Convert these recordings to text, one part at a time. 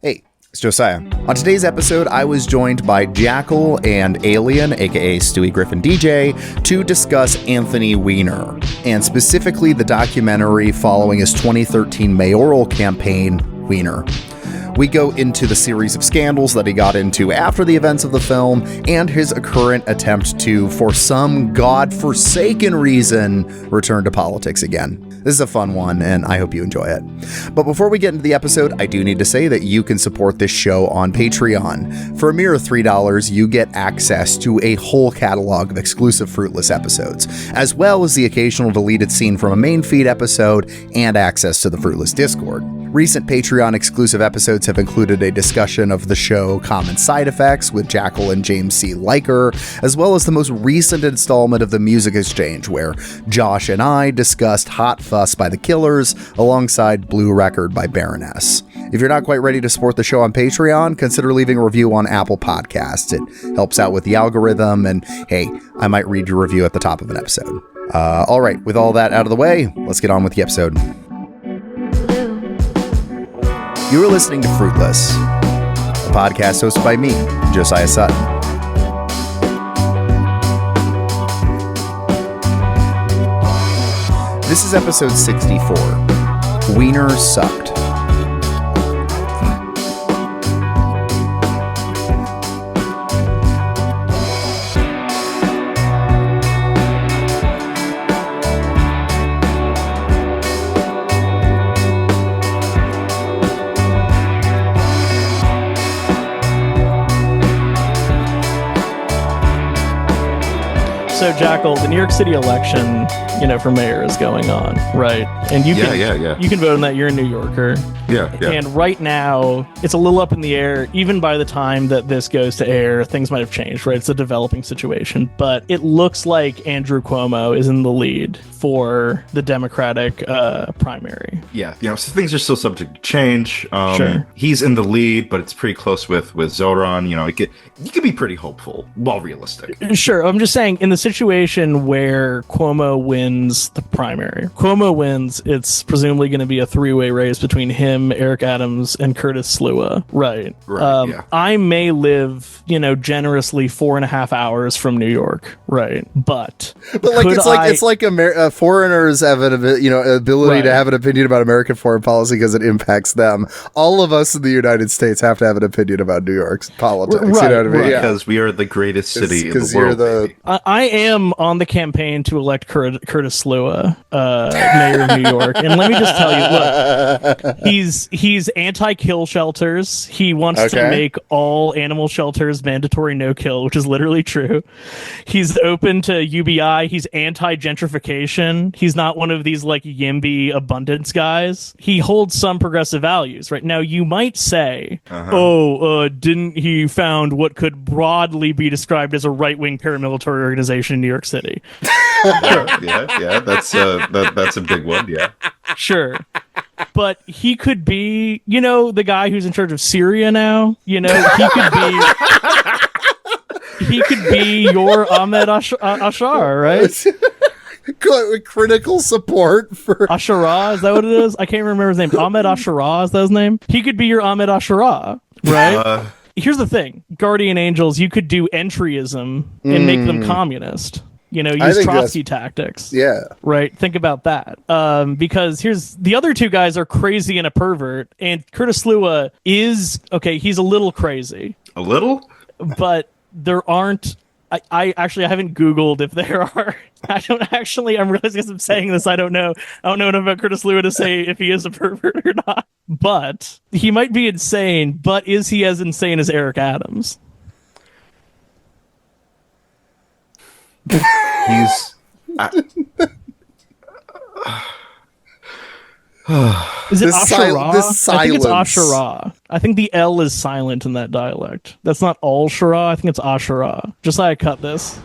Hey, it's Josiah. On today's episode, I was joined by Jackal and Alien, aka Stewie Griffin DJ, to discuss Anthony Weiner, and specifically the documentary following his 2013 mayoral campaign, Weiner. We go into the series of scandals that he got into after the events of the film and his current attempt to, for some godforsaken reason, return to politics again. This is a fun one, and I hope you enjoy it. But before we get into the episode, I do need to say that you can support this show on Patreon. For a mere $3, you get access to a whole catalog of exclusive Fruitless episodes, as well as the occasional deleted scene from a main feed episode and access to the Fruitless Discord. Recent Patreon exclusive episodes have included a discussion of the show Common Side Effects with Jackal and James C. Liker, as well as the most recent installment of the Music Exchange, where Josh and I discussed Hot Fuss by The Killers alongside Blue Record by Baroness. If you're not quite ready to support the show on Patreon, consider leaving a review on Apple Podcasts. It helps out with the algorithm, and hey, I might read your review at the top of an episode. All right, with all that out of the way, let's get on with the episode. You are listening to Fruitless, a podcast hosted by me, Josiah Sutton. This is episode 64, Weiner Sucked. So, Jackal, the New York City election, for mayor is going on, right? And you can vote on that. You're a New Yorker. Yeah. And right now, it's a little up in the air. Even by the time that this goes to air, things might have changed, right? It's a developing situation. But it looks like Andrew Cuomo is in the lead for the Democratic primary. Yeah, so things are still subject to change. Sure. He's in the lead, but it's pretty close with Zoran. You could be pretty hopeful, while realistic. Sure. I'm just saying, in the situation where Cuomo wins the primary, it's presumably going to be a three-way race between him, Eric Adams, and Curtis Slua. Right. Yeah. I may live, generously 4.5 hours from New York. Right. But it's like foreigners have an ability to have an opinion about American foreign policy because it impacts them. All of us in the United States have to have an opinion about New York's politics. Right, you know what I mean? Right. Yeah. Because we are the greatest city in the world. I am on the campaign to elect Curtis Slua, mayor of New York. And let me just tell you, look, he's anti-kill shelters. He wants to make all animal shelters mandatory no-kill, which is literally true. He's open to UBI. He's anti-gentrification. He's not one of these like YIMBY abundance guys. He holds some progressive values. Right now, you might say, didn't he found what could broadly be described as a right-wing paramilitary organization in New York City? Yeah. That's a big one. Yeah. Sure. But he could be, the guy who's in charge of Syria now. He could be your Ahmed Ashar, right? Critical support for Asharah, is that what it is? I can't remember his name. Ahmed Asharah, is that his name? He could be your Ahmed Asharah, right? Here's the thing. Guardian Angels, you could do entryism and make them communist. Use Trotsky tactics. Yeah. Right? Think about that. Because here's the other two guys are crazy and a pervert, and Curtis Slua is, he's a little crazy. A little? But there aren't... I haven't Googled if there are. I'm realizing as I'm saying this, I don't know enough about Curtis Slua to say if he is a pervert or not. But he might be insane, but is he as insane as Eric Adams? He's... Is it Asharah? I think it's silence. Asharah. I think the L is silent in that dialect. That's not Al-Shara. I think it's Asharah. Josiah, cut this.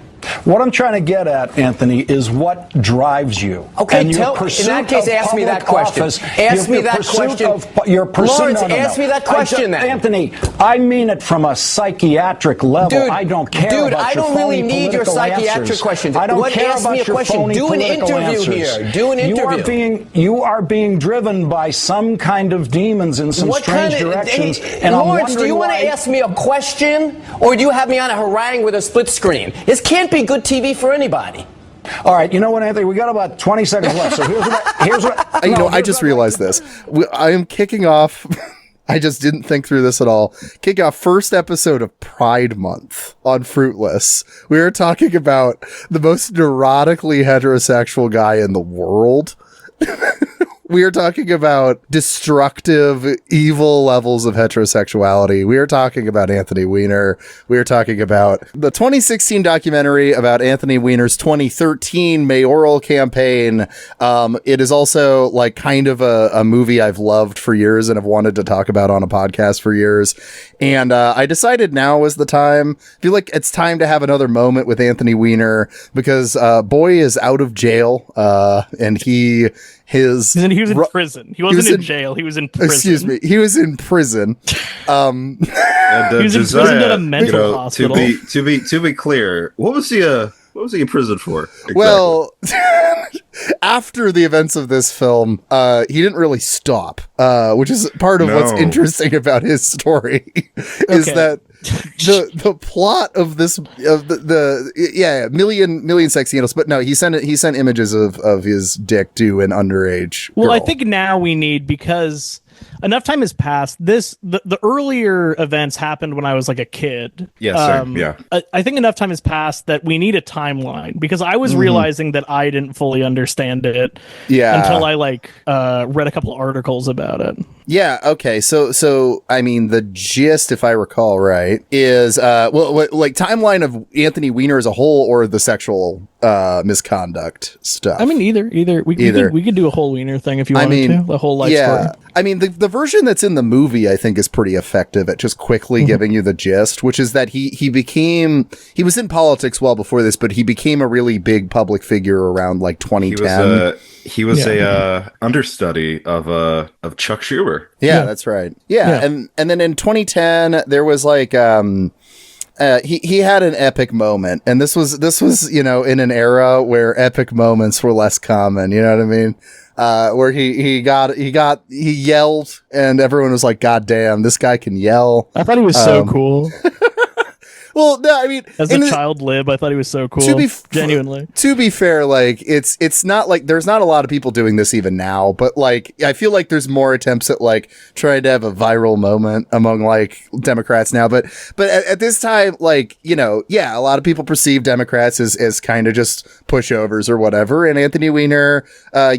What I'm trying to get at, Anthony, is what drives you. Okay, and in that case, ask me that question. Ask me that question. Lawrence, ask me that question then. Anthony, I mean it from a psychiatric level. Dude, I don't care about I don't really need your psychiatric questions. I don't care about your phony Do an political interview answers. here. Do an interview. You are being driven by some kind of demons in some strange directions. And Lawrence, do you want to ask me a question, or do you have me on a harangue with a split screen? This can't be good TV for anybody. All right, you know what, Anthony? We got about 20 seconds left. So here's what I just realized this. I am kicking off. I just didn't think through this at all. Kick off first episode of Pride Month on Fruitless. We are talking about the most neurotically heterosexual guy in the world. We are talking about destructive, evil levels of heterosexuality. We are talking about Anthony Weiner. We are talking about the 2016 documentary about Anthony Weiner's 2013 mayoral campaign. It is also like kind of a movie I've loved for years and have wanted to talk about on a podcast for years. And I decided now was the time. I feel like it's time to have another moment with Anthony Weiner because boy is out of jail. And he was in prison. He wasn't in jail. He was in prison. Excuse me. He was in prison. And, he was in prison at a mental hospital. To be clear, what was he in prison for? Exactly? Well, after the events of this film, he didn't really stop, which is part of what's interesting about his story is that the plot of this million sex scandals, but no, he sent images of his dick to an underage girl. Well, I think now we need, because enough time has passed. The earlier events happened when I was like a kid. Yes, yeah. I think enough time has passed that we need a timeline, because I was realizing that I didn't fully understand it until I read a couple articles about it. Yeah. Okay. So I mean, the gist, if I recall right, is timeline of Anthony Weiner as a whole, or the sexual misconduct stuff. I mean, either. We could do a whole Weiner thing if you wanted to. The whole life story. I mean, the version that's in the movie, I think, is pretty effective at just quickly giving you the gist, which is that he was in politics well before this, but he became a really big public figure around like 2010. He was a understudy of Chuck Schumer. Yeah, that's right. Yeah. And then in 2010 there was like he had an epic moment, and this was in an era where epic moments were less common. You know what I mean? Where he yelled, and everyone was like, "God damn, this guy can yell." I thought he was so cool. Well, no, I mean, as a child lib, I thought he was so cool. Genuinely. To be fair, like it's not like there's not a lot of people doing this even now, but like I feel like there's more attempts at like trying to have a viral moment among like Democrats now. But at this time, like a lot of people perceive Democrats as kind of just pushovers or whatever. And Anthony Weiner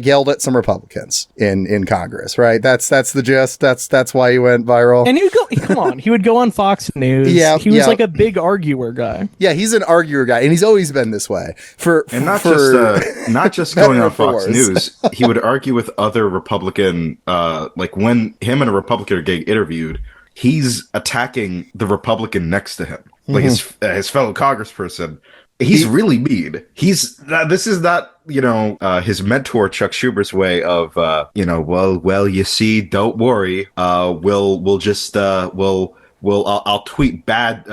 yelled at some Republicans in Congress, right? That's the gist. That's why he went viral. And he would go on Fox News. Yeah, he was like a big arguer guy. Yeah, he's an arguer guy, and he's always been this way. Not just going on Fox News. He would argue with other Republican, like when him and a Republican are getting interviewed, he's attacking the Republican next to him, like his fellow congressperson. He's really mean. This is not his mentor Chuck Schumer's way of well you see, don't worry, I'll tweet bad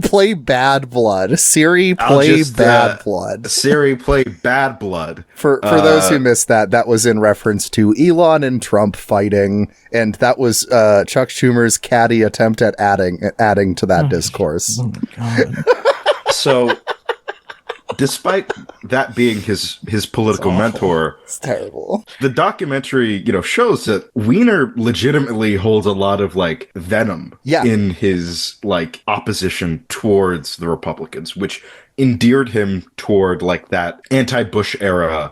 play Bad Blood. Siri, play Bad Blood. Siri, play Bad Blood. For those who missed that was in reference to Elon and Trump fighting, and that was Chuck Schumer's catty attempt at adding to that discourse. Oh my God. So despite that being his political mentor, it's terrible. The documentary, shows that Weiner legitimately holds a lot of like venom in his like opposition towards the Republicans, which endeared him toward like that anti-Bush era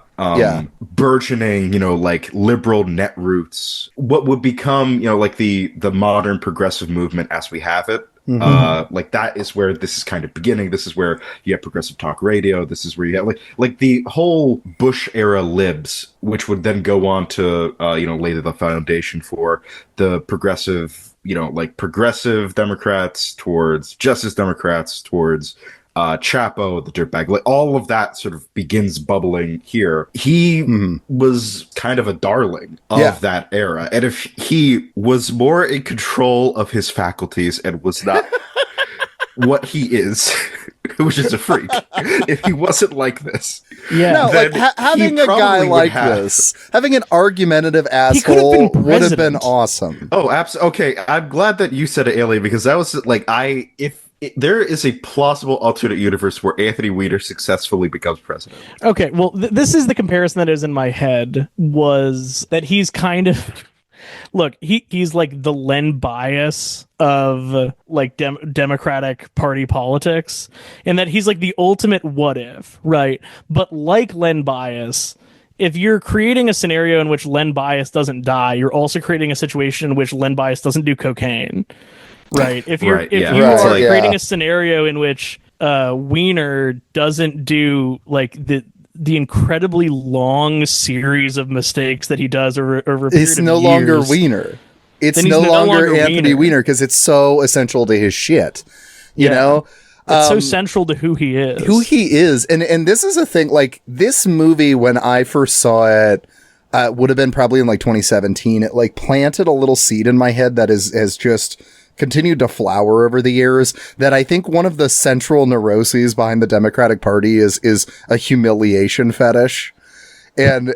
burgeoning, like liberal net roots, what would become, like the modern progressive movement as we have it. Like that is where this is kind of beginning. This is where you have progressive talk radio. This is where you have like the whole Bush era libs, which would then go on to lay the foundation for the progressive, like progressive Democrats towards Justice Democrats towards Chapo, the dirtbag, like all of that sort of begins bubbling here. He was kind of a darling of that era. And if he was more in control of his faculties and was not what he is, which is a freak, if he wasn't like this. Yeah. No, like having a guy like this, having an argumentative asshole would have been awesome. Oh, absolutely. Okay, I'm glad that you said it, Alien, because that was like, there is a plausible alternate universe where Anthony Weiner successfully becomes president. Okay, well, this is the comparison that is in my head, was that he's kind of... Look, he's like the Len Bias of like Democratic Party politics, and that he's like the ultimate what if, right? But like Len Bias, if you're creating a scenario in which Len Bias doesn't die, you're also creating a situation in which Len Bias doesn't do cocaine. Right. If you're creating a scenario in which Weiner doesn't do like the incredibly long series of mistakes that he does over a period it's no of longer years, Weiner. It's no longer Anthony Weiner because it's so essential to his shit. You know? It's so central to who he is. And this is a thing, like this movie, when I first saw it, would have been probably in like 2017. It like planted a little seed in my head that has just continued to flower over the years, that I think one of the central neuroses behind the Democratic Party is a humiliation fetish and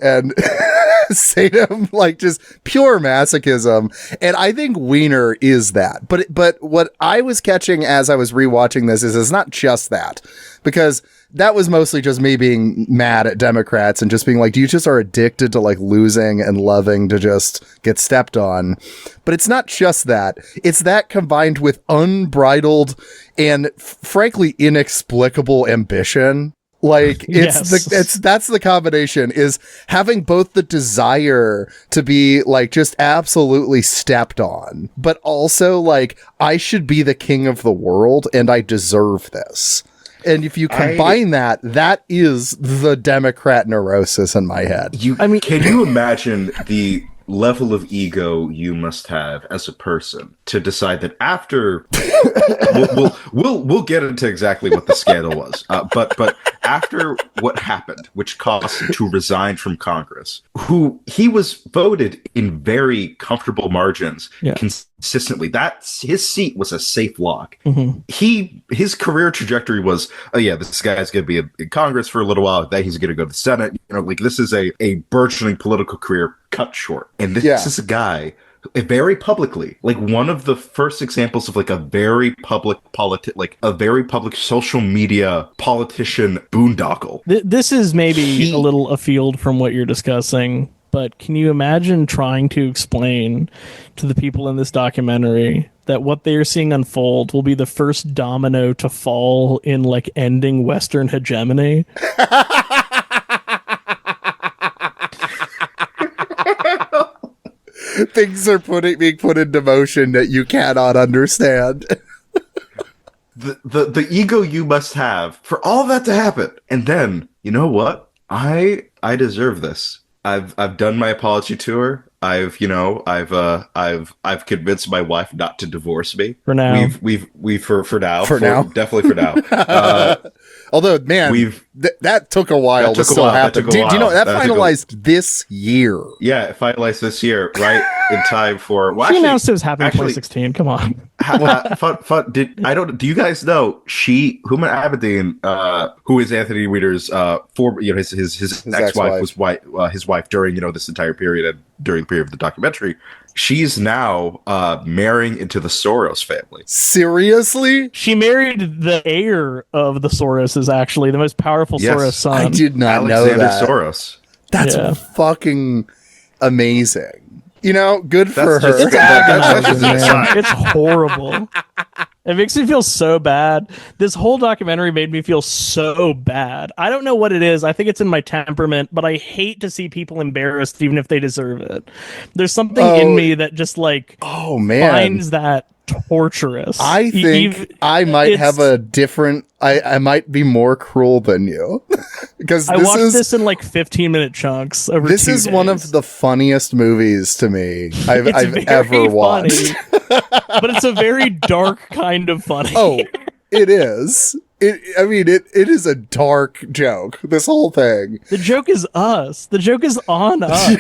sadism, like just pure masochism. And I think Weiner is that. But what I was catching as I was rewatching this is it's not just that, because that was mostly just me being mad at Democrats and just being like, you just are addicted to like losing and loving to just get stepped on. But it's not just that. It's that combined with unbridled and frankly inexplicable ambition. Like that's the combination, is having both the desire to be like just absolutely stepped on, but also like I should be the king of the world and I deserve this. And if you combine that is the Democrat neurosis in my head. Can you imagine the level of ego you must have as a person to decide that after we'll get into exactly what the scandal was, but after what happened, which caused him to resign from Congress, who he was voted in very comfortable margins consistently. His seat was a safe lock. His career trajectory was, this guy's going to be in Congress for a little while. Then he's going to go to the Senate. Like this is a burgeoning political career cut short. And this is a guy very publicly, like one of the first examples of like a very public social media politician boondoggle. This is maybe a little afield from what you're discussing, but can you imagine trying to explain to the people in this documentary that what they are seeing unfold will be the first domino to fall in like ending Western hegemony? Things are being put into motion that you cannot understand. The ego you must have for all that to happen, and then you know what? I deserve this. I've done my apology tour. I've convinced my wife not to divorce me. For now, definitely for now. Although, man, that took a while to still happen. Do you know that finalized this year? Yeah, it finalized this year, right in time for. Well, she announced it was happening in 2016. Come on. Fun. Do you guys know Huma Abedin, who is Anthony Weiner's his ex-wife was his wife during this entire period and during the period of the documentary. She's now marrying into the Soros family. Seriously? She married the heir of the Soroses, actually, the most powerful Soros son. I did not know that. Soros. That's fucking amazing. Good for her. It's agonizing, man. It's horrible. It makes me feel so bad. This whole documentary made me feel so bad. I don't know what it is. I think it's in my temperament, but I hate to see people embarrassed even if they deserve it. There's something in me that just finds that torturous. I think I might have a different. I might be more cruel than you because I watched this in like 15-minute chunks. Over this 2 is days. one of the funniest movies to me I've ever watched. But it's a very dark kind of funny. Oh, it is. It is a dark joke. This whole thing. The joke is us. The joke is on us.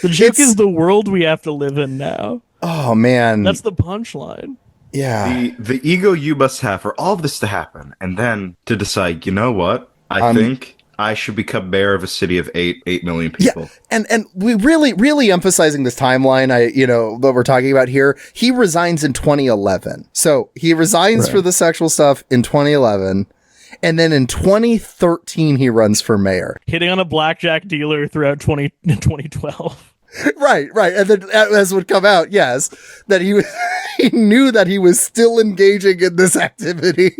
The joke is the world we have to live in now. Oh man, that's the punchline. Yeah, the ego you must have for all of this to happen, and then to decide, you know what? I think I should become mayor of a city of 8 million people. Yeah, and we really emphasizing this timeline. That we're talking about here. He resigns in 2011, so he resigns for the sexual stuff in 2011. And then in 2013, he runs for mayor. Hitting on a blackjack dealer throughout 2012. Right. And then as would come out, yes, that he knew that he was still engaging in this activity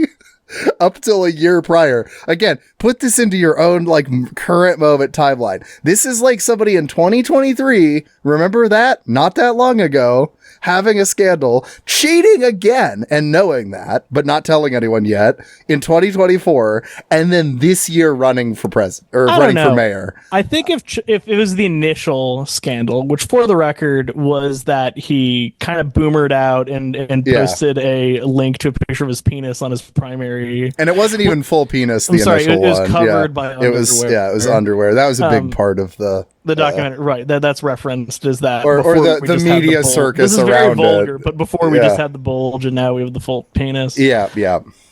up till a year prior. Again, put this into your own current moment timeline. This is like somebody in 2023, remember that? Not that long ago, having a scandal, cheating again and knowing that, but not telling anyone yet in 2024. And then this year running for president or running for mayor. I think if it was the initial scandal, which for the record was that he kind of boomered out and posted a link to a picture of his penis on his primary. And it wasn't even full penis. The initial it was one. covered by underwear. It was underwear. That was a big part of the documentary, right? That's referenced as that, or the media circus around very vulgar, it. But before we just had the bulge, and now we have the full penis. Yeah.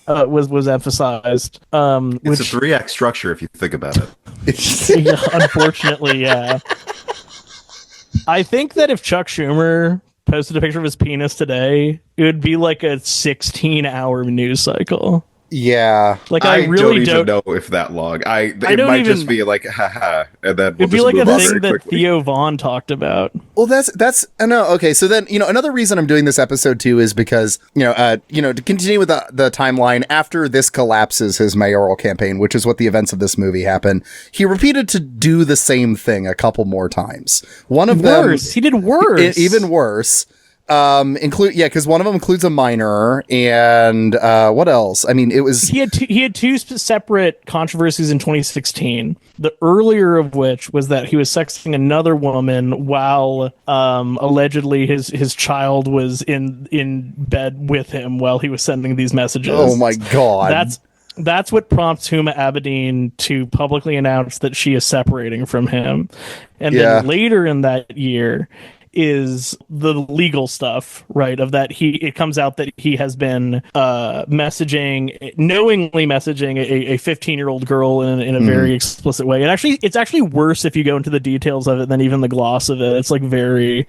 Was emphasized. It's a 3-act structure if you think about it. Yeah, unfortunately, yeah. I think that if Chuck Schumer posted a picture of his penis today, it would be like a 16-hour news cycle. Yeah, I really don't even know if that long. It might just be like, haha, and then it'd be like a thing that Theo Vaughn talked about. Well, that's no, okay. So then, another reason I'm doing this episode too is because to continue with the timeline after this collapses his mayoral campaign, which is what the events of this movie happen. He repeated to do the same thing a couple more times. One of them, he did worse, even worse. Because one of them includes a minor, and what else? I mean, it was he had two separate controversies in 2016. The earlier of which was that he was sexting another woman while allegedly his child was in bed with him while he was sending these messages. Oh my god! That's what prompts Huma Abedin to publicly announce that she is separating from him, and then later in that year is the legal stuff, right? Of that it comes out that he has been knowingly messaging a 15-year-old girl in a very explicit way. And it's actually worse if you go into the details of it than even the gloss of it. It's like it's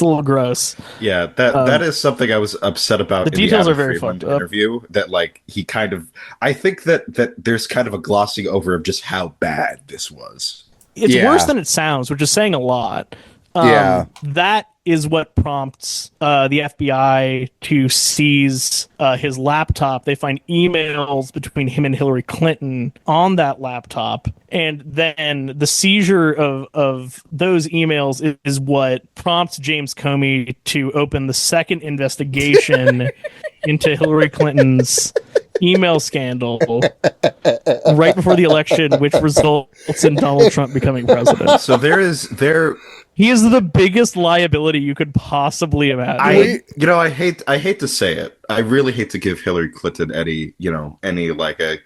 a little gross. Yeah, that is something I was upset about. The details are very fucked up. Interview that he kind of, I think that there's kind of a glossing over of just how bad this was. It's worse than it sounds, which is saying a lot. That is what prompts the FBI to seize his laptop. They find emails between him and Hillary Clinton on that laptop, and then the seizure of those emails is what prompts James Comey to open the second investigation into Hillary Clinton's email scandal right before the election, which results in Donald Trump becoming president. So he is the biggest liability you could possibly imagine. I hate to say it. I really hate to give Hillary Clinton any like a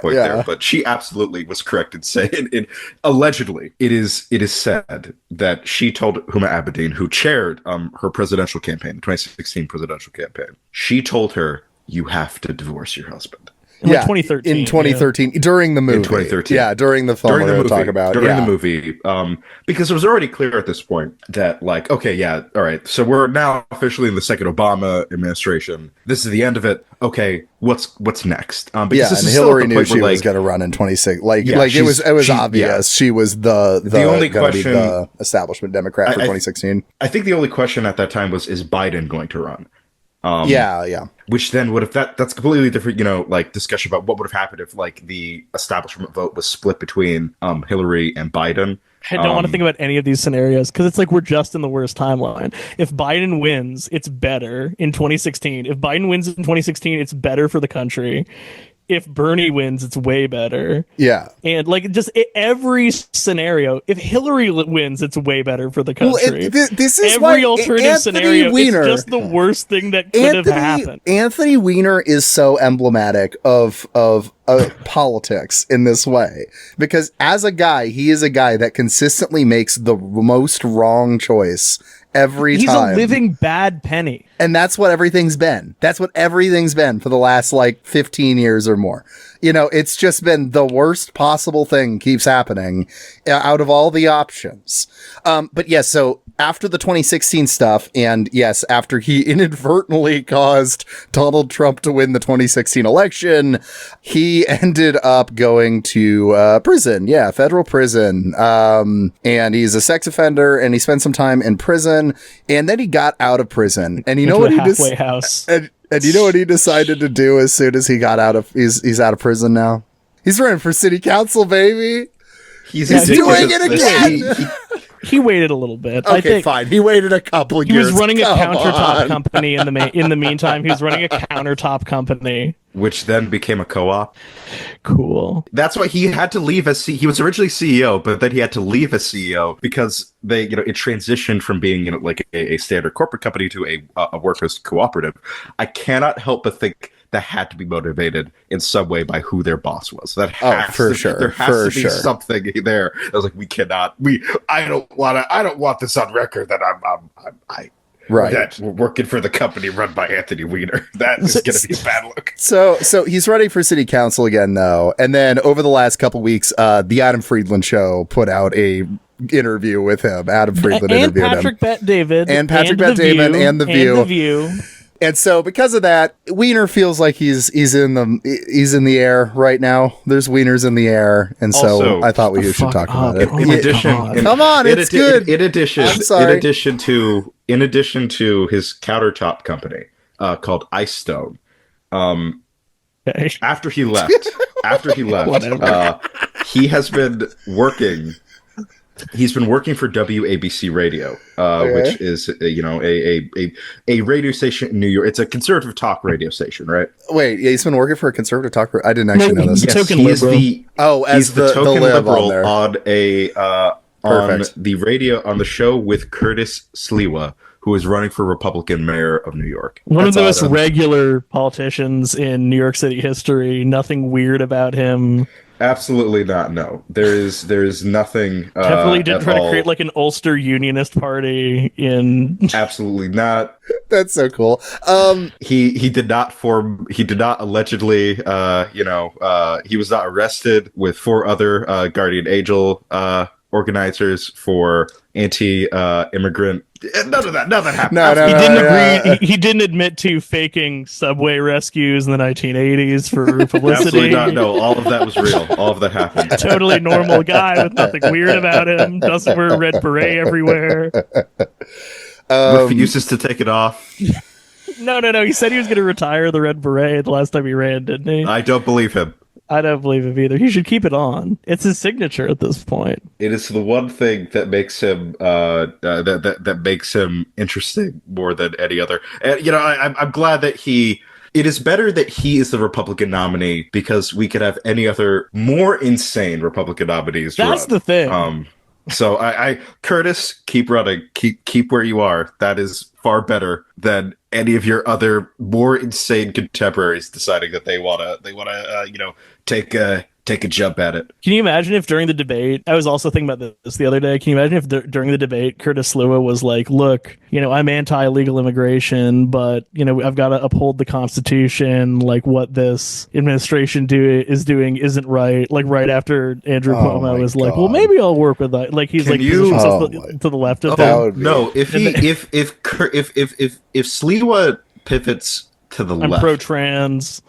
point there, but she absolutely was correct in saying allegedly it is said that she told Huma Abedin, who chaired her presidential campaign, the 2016 presidential campaign, she told her, you have to divorce your husband. In 2013. In 2013, during the movie. In 2013. Yeah, during the film we're going to talk about. During the movie. Because it was already clear at this point that, all right, so we're now officially in the second Obama administration. This is the end of it. Okay, what's next? And Hillary knew she was going to run in 26. It was obvious she was the only question, the establishment Democrat for 2016. I think the only question at that time was, is Biden going to run? Which then would have that's completely different, discussion about what would have happened if the establishment vote was split between Hillary and Biden. I don't want to think about any of these scenarios because it's like we're just in the worst timeline. If Biden wins, it's better in 2016. If Biden wins in 2016, it's better for the country. If Bernie wins, it's way better. Yeah. And like just every scenario, if Hillary wins, it's way better for the country. Well, this is every alternative scenario Weiner, is just the worst thing that could have happened. Anthony Weiner is so emblematic of politics in this way, because as a guy, he is a guy that consistently makes the most wrong choice every time. He's a living bad penny. And that's what everything's been. That's what everything's been for the last 15 years or more. It's just been the worst possible thing keeps happening out of all the options. But yes, so after the 2016 stuff, and yes, after he inadvertently caused Donald Trump to win the 2016 election, he ended up going to prison. Yeah, federal prison. And he's a sex offender, and he spent some time in prison, and then he got out of prison. And you know what halfway house. And you know what he decided to do as soon as he got out of he's out of prison now? He's running for city council, baby. He's doing it again. He waited a little bit. Okay, I think fine. He waited a couple years. He was running a countertop company in the meantime. He was running a countertop company, which then became a co-op. Cool. That's why he had to leave as he was originally CEO, but then he had to leave as CEO because it transitioned from being like a standard corporate company to a workers cooperative. I cannot help but think that had to be motivated in some way by who their boss was. That has sure. There has to be something there. I was like, I don't want this on record that that we're working for the company run by Anthony Weiner. That is going to be a bad look. So he's running for city council again, though. And then over the last couple weeks, the Adam Friedland Show put out a interview with him. Adam Friedland interviewed him. Patrick Bet-David. And Patrick Bet-David and The View. And so because of that, Weiner feels like he's in the air right now. There's Wieners in the air, and so also, I thought we should talk about it. In addition, it's good. In addition to his countertop company called Ice Stone, after he left, he has been working. He's been working for WABC Radio, which is a radio station in New York. It's a conservative talk radio station, right? Wait, he's been working for a conservative talk. I didn't actually know this. Yes, he's the token liberal on the radio on the show with Curtis Sliwa, who is running for Republican mayor of New York. One of the most regular politicians in New York City history. Nothing weird about him. Absolutely not. No, there is nothing. Definitely didn't try to create like an Ulster Unionist party in. Absolutely not. That's so cool. He did not form. He did not allegedly. He was not arrested with 4 other Guardian Angel organizers for anti-immigrant. None of that happened. No. He didn't admit to faking subway rescues in the 1980s for publicity. Absolutely not. No, all of that was real. All of that happened. Totally normal guy with nothing weird about him. Doesn't wear a red beret everywhere. Refuses to take it off. No. He said he was going to retire the red beret the last time he ran, didn't he? I don't believe him. I don't believe him either. He should keep it on. It's his signature at this point. It is the one thing that makes him that makes him interesting more than any other. And I'm glad that it is better that he is the Republican nominee because we could have any other more insane Republican nominees. That's the thing. So I Curtis, keep running, keep where you are. That is far better than any of your other more insane contemporaries deciding that they wanna take a jump at it. Can you imagine if during the debate, I was also thinking about this the other day, can you imagine if during the debate Curtis Sliwa was like, look, I'm anti-illegal immigration, but I've got to uphold the Constitution, like what this administration is doing isn't right, like right after Andrew Cuomo was like, well, maybe I'll work with that, like he's to the left of him. No, if Sliwa pivots to the left, I'm pro-trans.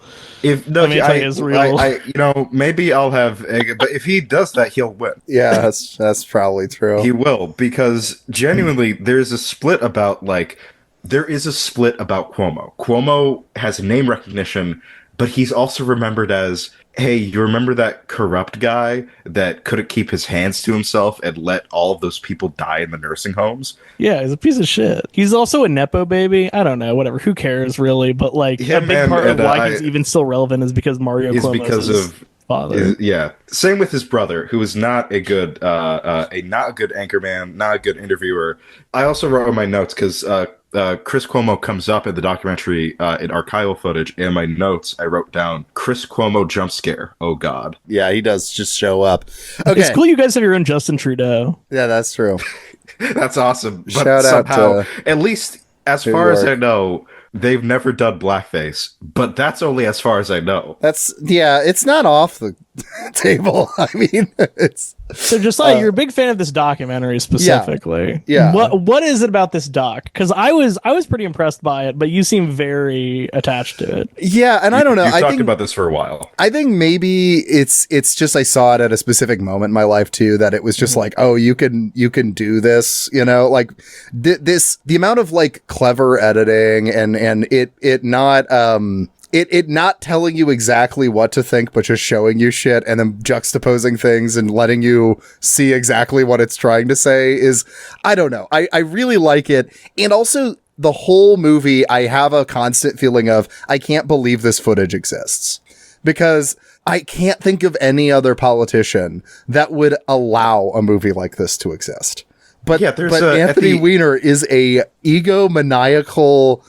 I'm anti-Israel. Maybe I'll have, but if he does that, he'll win. Yeah, that's probably true. He will, because genuinely, there's a split about Cuomo. Cuomo has name recognition, but he's also remembered as hey, you remember that corrupt guy that couldn't keep his hands to himself and let all of those people die in the nursing homes? Yeah, he's a piece of shit. He's also a Nepo baby. I don't know, whatever. Who cares, really? But like, a big part of why he's even still relevant is because Mario Cuomo's because of father. Yeah. Same with his brother, who is not a good, not a good anchorman, not a good interviewer. I also wrote in my notes because Chris Cuomo comes up in the documentary in archival footage. In my notes, I wrote down Chris Cuomo jump scare. Oh God. Yeah, he does just show up. Okay. It's cool you guys have your own Justin Trudeau. Yeah, that's true. That's awesome. But Shout somehow, out to at least as far as I know, they've never done blackface. But that's only as far as I know. It's not off the table. I mean, it's so Josiah, you're a big fan of this documentary specifically. Yeah. What is it about this doc? Because I was pretty impressed by it, but you seem very attached to it. Yeah, and I don't know. You've talked about this for a while. I think maybe it's just I saw it at a specific moment in my life too, that it was just like, oh, you can do this, like the amount of like clever editing and it not It not telling you exactly what to think, but just showing you shit and then juxtaposing things and letting you see exactly what it's trying to say is, I don't know. I really like it. And also the whole movie, I have a constant feeling of, I can't believe this footage exists, because I can't think of any other politician that would allow a movie like this to exist. But Anthony Weiner is a egomaniacal,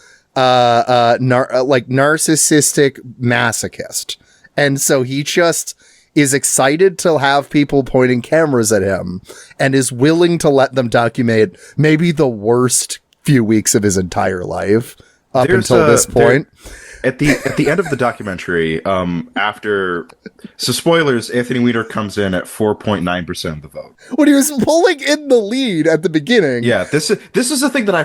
narcissistic masochist, and so he just is excited to have people pointing cameras at him and is willing to let them document maybe the worst few weeks of his entire life up until this point. At the end of the documentary, spoilers, Anthony Weiner comes in at 4.9% of the vote. When he was pulling in the lead at the beginning. Yeah, this is the thing that I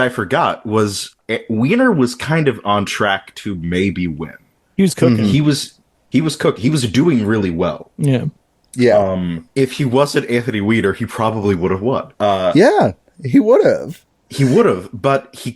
forgot was Weiner was kind of on track to maybe win. He was cooking. He was cooking. He was doing really well. Yeah. Yeah. If he wasn't Anthony Weiner, he probably would have won. Yeah, he would have. He would have, but he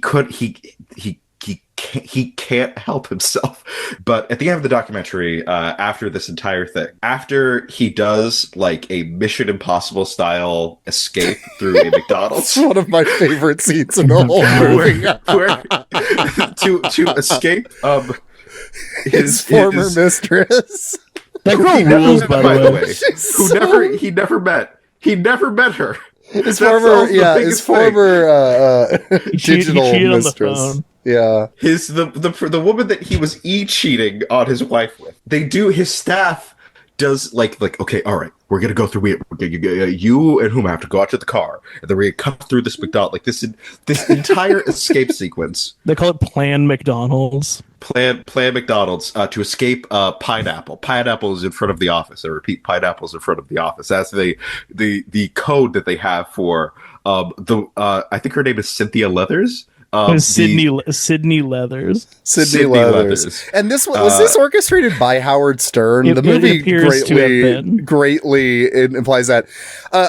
can't help himself. But at the end of the documentary, after this entire thing, after he does like a Mission Impossible style escape through a McDonald's, it's one of my favorite scenes in the whole movie. where to escape his former mistress. That girl rules, by the way. He never met her. His former digital mistress. Yeah, the woman that he was cheating on his wife with. His staff does like okay, all right, we're gonna go through. You and whom have to go out to the car, and then we're gonna cut through this McDonald's. Like this entire escape sequence. They call it Plan McDonald's. Plan McDonald's to escape Pineapple. Pineapple is in front of the office. I repeat, Pineapple's in front of the office. That's the code that they have for I think her name is Cynthia Leathers. Sydney Leathers. Sydney Leathers. And this was this orchestrated by Howard Stern? The movie greatly implies that.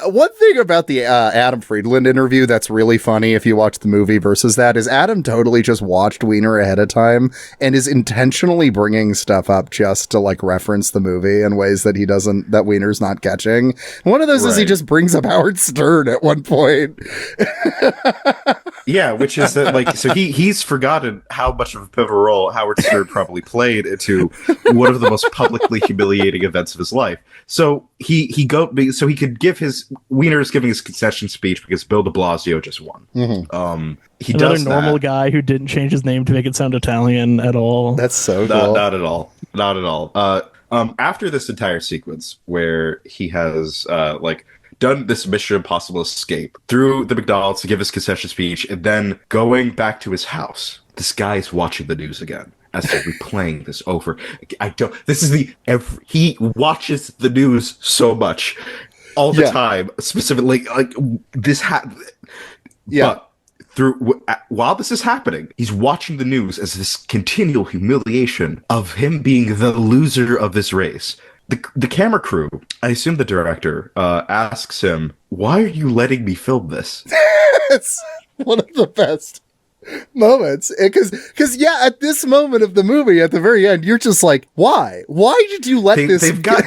One thing about the Adam Friedland interview that's really funny if you watch the movie versus that is Adam totally just watched Weiner ahead of time and is intentionally bringing stuff up just to like reference the movie in ways that Weiner's not catching. One of those is he just brings up Howard Stern at one point. Yeah, which is that so he's forgotten how much of a pivotal role Howard Stern probably played into one of the most publicly humiliating events of his life. So he could give Weiner's giving his concession speech because Bill de Blasio just won. Mm-hmm. He Another does normal guy who didn't change his name to make it sound Italian at all. That's so cool. Not at all. After this entire sequence where he has done this Mission Impossible escape through the McDonald's to give his concession speech, and then going back to his house, this guy's watching the news again as they're replaying this over. He watches the news so much all the time, specifically like this. But while this is happening, he's watching the news as this continual humiliation of him being the loser of this race. The camera crew, I assume the director, asks him, "Why are you letting me film this?" It's one of the best. moments. Because yeah, at this moment of the movie, at the very end, you're just like, why? Why did you let this? They've got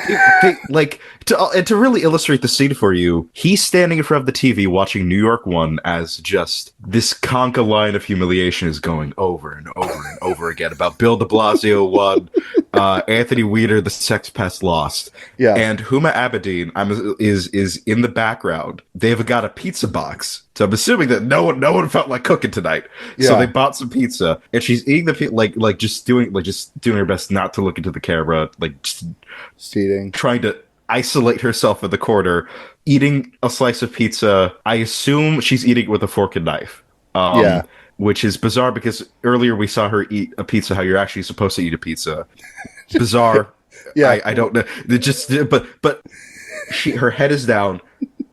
like to really illustrate the scene for you. He's standing in front of the TV watching New York 1 as just this conga line of humiliation is going over and over and over again about Bill de Blasio won, Anthony Weiner, the sex pest lost, and Huma Abedin is in the background. They've got a pizza box. So I'm assuming that no one felt like cooking tonight. Yeah. So they bought some pizza, and she's eating the just doing her best not to look into the camera, just eating, trying to isolate herself in the corner, eating a slice of pizza. I assume she's eating it with a fork and knife. Which is bizarre because earlier we saw her eat a pizza how you're actually supposed to eat a pizza. Bizarre. Yeah, I don't know. But her head is down,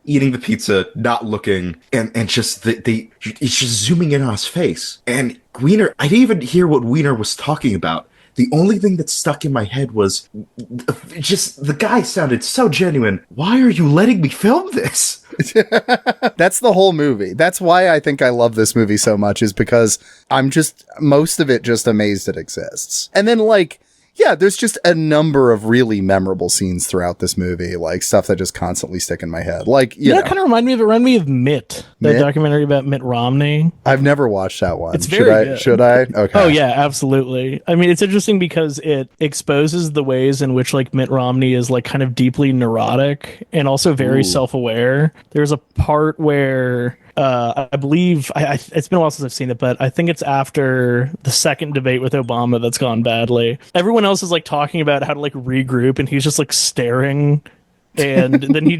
eating the pizza, not looking, and just it's just zooming in on his face. And Weiner, I didn't even hear what Weiner was talking about. The only thing that stuck in my head was just the guy sounded so genuine. Why are you letting me film this? That's the whole movie. That's why I think I love this movie so much, is because I'm just, most of it just amazed it exists. And then yeah, there's just a number of really memorable scenes throughout this movie, like stuff that just constantly stick in my head. You know, kind of remind me of Mitt, the documentary about Mitt Romney. I've never watched that one. It's very good. Should I? Okay. Oh yeah, absolutely. I mean, it's interesting because it exposes the ways in which Mitt Romney is kind of deeply neurotic and also very self-aware. There's a part where I believe it's been a while since I've seen it, but I think it's after the second debate with Obama that's gone badly. Everyone else is talking about how to regroup, and he's just staring. And then you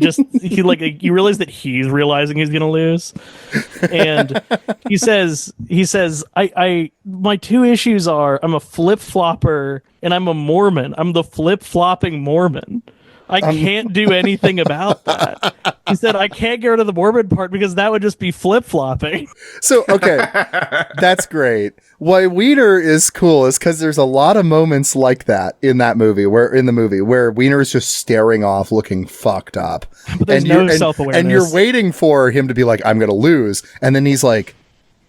realize that he's realizing he's gonna lose. And he says, I my two issues are I'm a flip-flopper and I'm a Mormon. I'm the flip-flopping Mormon. I can't do anything about that. He said, I can't get rid of the Mormon part because that would just be flip-flopping. So, okay, that's great. Why Weiner is cool is because there's a lot of moments like that in the movie where Weiner is just staring off looking fucked up. But there's no self-awareness. And you're waiting for him to be like, I'm going to lose. And then he's like,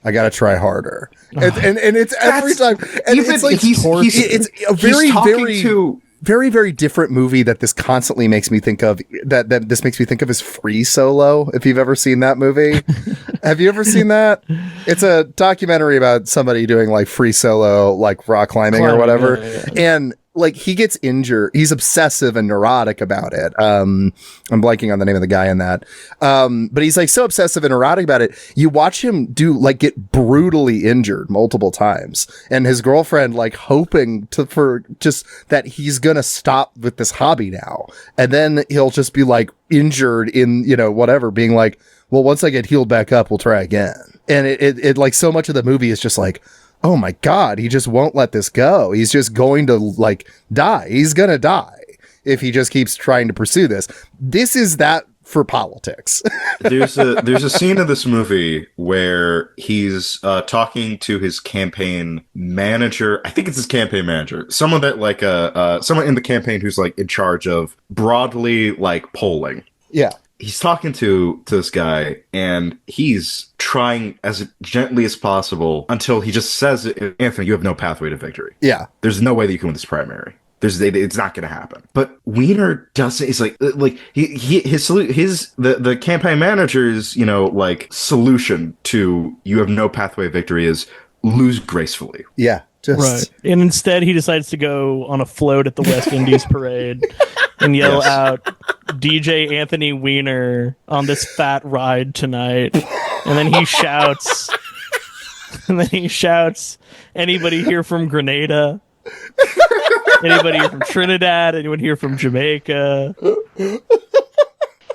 I got to try harder. And it's every time. And it's a very, very different movie that this constantly makes me think of. That this makes me think of is Free Solo. If you've ever seen that movie, have you ever seen that? It's a documentary about somebody doing free solo, rock climbing or whatever. Yeah. And he gets injured. He's obsessive and neurotic about it. I'm blanking on the name of the guy in that. But he's so obsessive and neurotic about it. You watch him get brutally injured multiple times, and his girlfriend hoping for just that he's gonna stop with this hobby now, and then he'll just be injured in whatever, being well, once I get healed back up, we'll try again. And it so much of the movie is just oh my God, he just won't let this go. He's just going to die. He's going to die if he just keeps trying to pursue this. This is that for politics. There's a scene in this movie where he's talking to his campaign manager. I think it's his campaign manager. Someone that someone in the campaign who's in charge of broadly polling. Yeah. He's talking to this guy, and he's trying as gently as possible until he just says, Anthony, you have no pathway to victory. Yeah. There's no way that you can win this primary. It's not going to happen. But Weiner doesn't. It's the campaign manager's solution to you have no pathway to victory is lose gracefully. Yeah. Right. And instead he decides to go on a float at the West Indies parade and yell out DJ Anthony Weiner on this fat ride tonight. And then he shouts, anybody here from Grenada? Anybody here from Trinidad? Anyone here from Jamaica?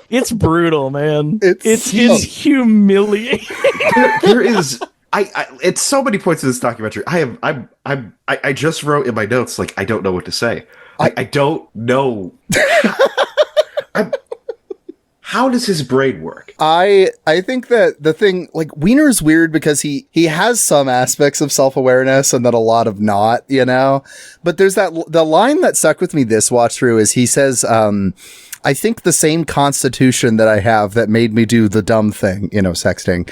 It's brutal, man. It's humiliating. There is at so many points in this documentary, I just wrote in my notes I don't know what to say. I don't know. How does his brain work? I think that the thing, Weiner's weird because he has some aspects of self-awareness and then a lot of not, but there's the line that stuck with me this watch through is he says, I think the same constitution that I have that made me do the dumb thing, sexting,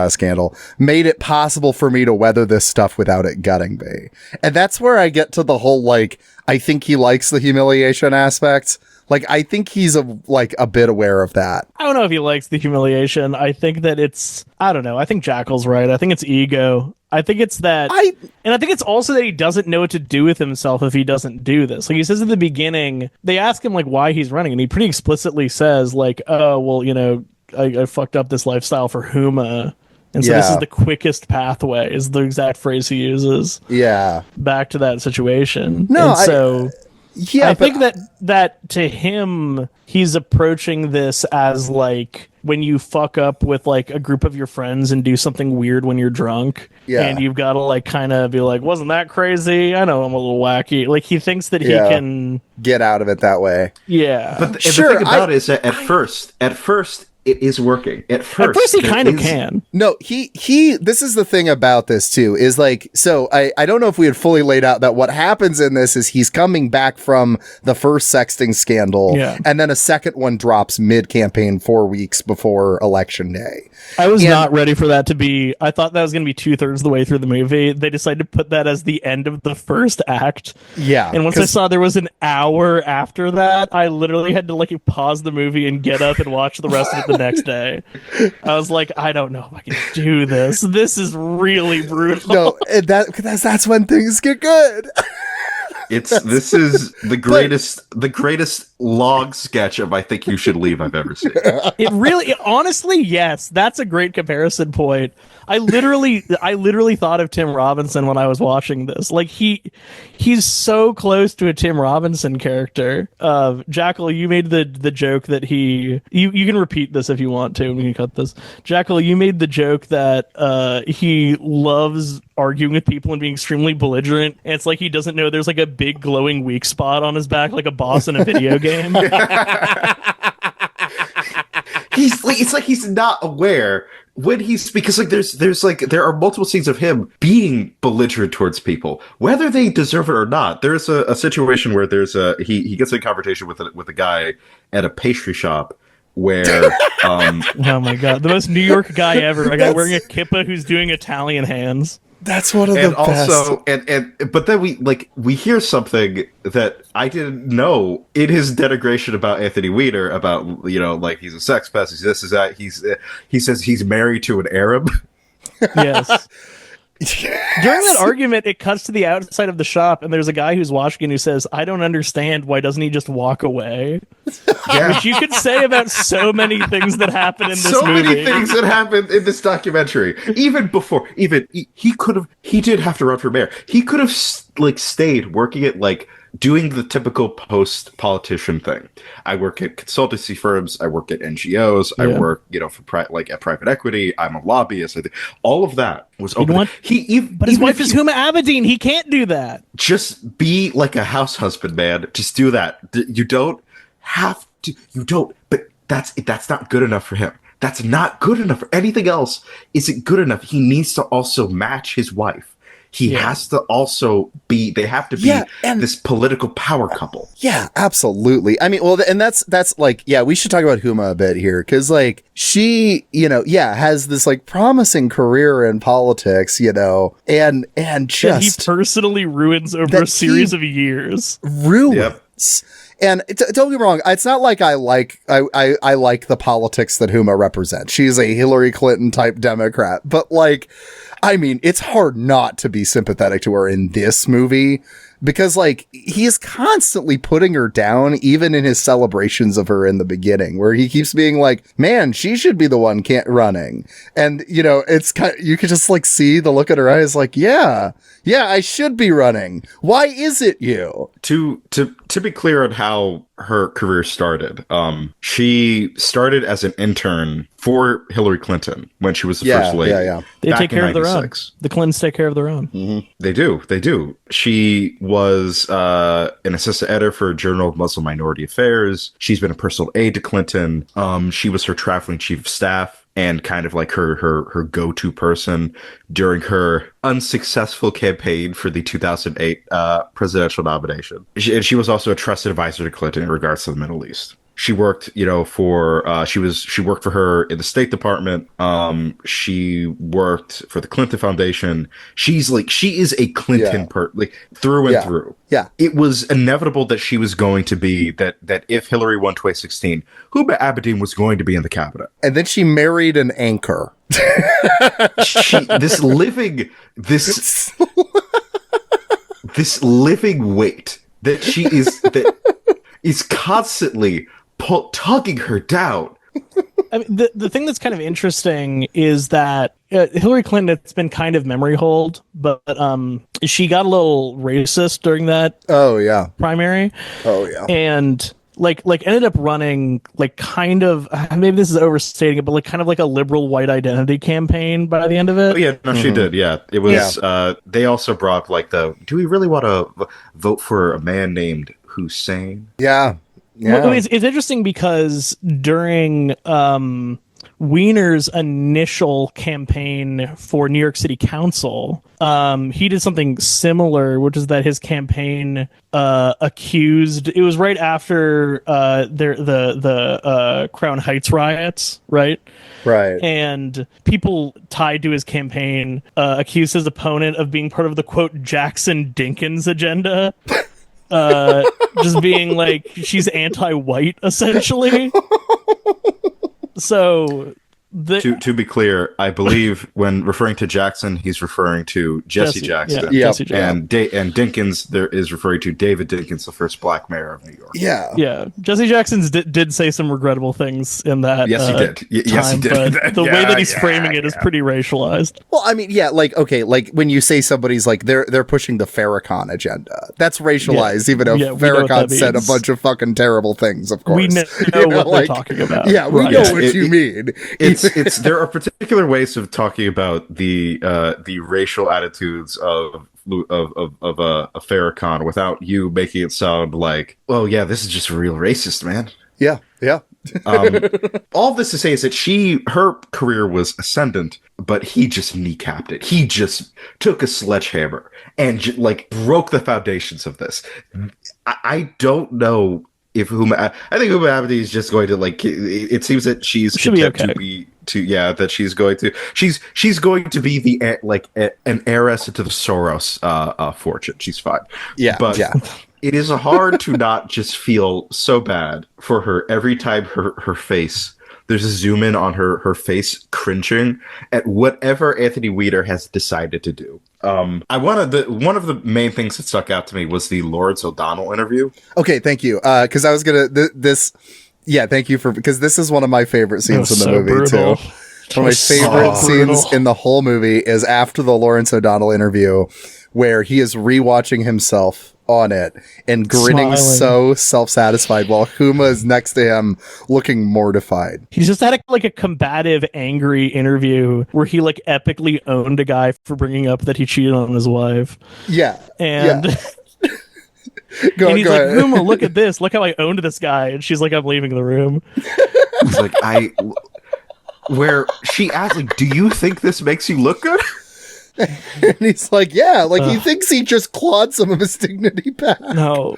scandal made it possible for me to weather this stuff without it gutting me. And that's where I get to the whole, like, I think he likes the humiliation aspect. Like, I think he's a bit aware of that. I don't know if he likes the humiliation. I think that I don't know. I think Jackal's right. I think it's ego. I think it's that, and I think it's also that he doesn't know what to do with himself if he doesn't do this. Like he says at the beginning, they ask him like why he's running, and he pretty explicitly says like, "Oh, well, you know, I fucked up this lifestyle for Huma, and so this is the quickest pathway." Is the exact phrase he uses. Yeah, back to that situation. No, and so. Yeah, I think that to him, he's approaching this as like when you fuck up with like a group of your friends and do something weird when you're drunk, and you've got to like kind of be like, wasn't that crazy? I know I'm a little wacky. Like he thinks that he can get out of it that way. Yeah, but the thing about it is that at first, it is working. At first he kind of can. No, he. This is the thing about this too. Is like, so I don't know if we had fully laid out that what happens in this is he's coming back from the first sexting scandal, and then a second one drops mid-campaign 4 weeks before election day. I was not ready for that to be. I thought that was going to be 2/3 of the way through the movie. They decided to put that as the end of the first act. Yeah, and once I saw there was an hour after that, I literally had to like pause the movie and get up and watch the rest of it the next day. I was like, I don't know if I can do this. This is really brutal. No, that's when things get good. This is the greatest log sketch of I Think You Should Leave I've ever seen. Honestly, yes, that's a great comparison point. I literally thought of Tim Robinson when I was watching this. Like he's so close to a Tim Robinson character. Jackal, you made the joke that you can repeat this if you want to. We can cut this. Jackal, you made the joke that he loves arguing with people and being extremely belligerent. And it's like he doesn't know there's like a big glowing weak spot on his back, like a boss in a video game. It's like he's not aware when because like there are multiple scenes of him being belligerent towards people, whether they deserve it or not. There's a situation where he gets in a confrontation with a guy at a pastry shop where oh my god, the most New York guy ever, a guy wearing a kippa who's doing Italian hands. That's one of the best. But then we hear something that I didn't know in his denigration about Anthony Weiner, about, you know, like he's a sex pest, he's this, is that. He says he's married to an Arab. Yes. During that argument, it cuts to the outside of the shop, and there's a guy who's watching who says, "I don't understand. Why doesn't he just walk away?" Yeah. Which you could say about so many things that happen in this movie. So many things that happen in this documentary. Even before, he did have to run for mayor. He could have stayed working at doing the typical post-politician thing. I work at consultancy firms. I work at NGOs. I work, for at private equity. I'm a lobbyist. All of that was open. But his wife is Huma Abedin. He can't do that. Just be like a house husband, man. Just do that. You don't have to. You don't. But that's not good enough for him. That's not good enough for anything else. Isn't good enough. He needs to also match his wife. He has to also they have to be this political power couple. Yeah, absolutely. I mean, well, and that's we should talk about Huma a bit here, because she, has this promising career in politics, and just that he personally ruins over a series of years. Ruins. Yep. And don't get me wrong, it's not like I like the politics that Huma represents. She's a Hillary Clinton type Democrat, but I mean, it's hard not to be sympathetic to her in this movie, because he is constantly putting her down, even in his celebrations of her in the beginning, where he keeps being like, man, she should be the one running. And, it's you could just see the look at her eyes yeah, I should be running. Why is it you? To be clear on how her career started, she started as an intern for Hillary Clinton when she was the first lady. Yeah. They take care of their own. The Clintons take care of their own. Mm-hmm. They do. She was an assistant editor for Journal of Muslim Minority Affairs. She's been a personal aide to Clinton. She was her traveling chief of staff and kind of her go-to person during her unsuccessful campaign for the 2008 presidential nomination. She was also a trusted advisor to Clinton in regards to the Middle East. She worked, for she worked for her in the State Department. She worked for the Clinton Foundation. She is a Clinton through and through. Yeah. It was inevitable that she was going to be that if Hillary won 2016, Huma Abedin was going to be in the cabinet. And then she married an anchor. This living weight that she is constantly tugging her down. I mean, the thing that's kind of interesting is that Hillary Clinton, it's been kind of memory hold, but she got a little racist during that primary. Oh yeah. And like ended up running like kind of, maybe this is overstating it, but like kind of like a liberal white identity campaign by the end of it. Oh yeah, no, she did. Yeah, it was. They also brought like do we really want to vote for a man named Hussein? Yeah. Yeah. Well, it's interesting because during Weiner's initial campaign for New York City Council, he did something similar, which is that his campaign accused. It was right after the Crown Heights riots, right? Right. And people tied to his campaign accused his opponent of being part of the quote Jackson Dinkins agenda. Just being like she's anti-white essentially. So to be clear, I believe when referring to Jackson, he's referring to Jesse Jackson. Yeah, Jesse Jackson. And Dinkins there is referring to David Dinkins, the first black mayor of New York. Yeah. Jesse Jackson did say some regrettable things in that. Yes, he did. Yes, he did. But the way that he's framing it is pretty racialized. Well, I mean, when you say somebody's like they're pushing the Farrakhan agenda, that's racialized. Even though Farrakhan said a bunch of fucking terrible things. Of course, we know what they're talking about. Yeah, we know what you mean. It's there are particular ways of talking about the racial attitudes of a Farrakhan without you making it sound like, well, yeah, this is just real racist, man. Yeah. All this to say is that her career was ascendant, but he just kneecapped it. He just took a sledgehammer and broke the foundations of this. I don't know if I think Huma Abedin is just going to it seems that she's content to be that she's going to be an heiress to the Soros fortune. She's fine. But it is hard to not just feel so bad for her every time her face. There's a zoom in on her face cringing at whatever Anthony Weiner has decided to do. One of the main things that stuck out to me was the Lawrence O'Donnell interview. Okay, thank you. Because I was gonna thank you because this is one of my favorite scenes in the movie brutal. too. One of my favorite scenes in the whole movie is after the Lawrence O'Donnell interview, where he is rewatching himself on it and grinning so self-satisfied while Huma is next to him looking mortified. He's just had a combative, angry interview where he epically owned a guy for bringing up that he cheated on his wife. Yeah. And he's like, Huma, look at this. Look how I owned this guy. And she's like, I'm leaving the room. It's like, where she asked, do you think this makes you look good? And he's like, he thinks he just clawed some of his dignity back. No,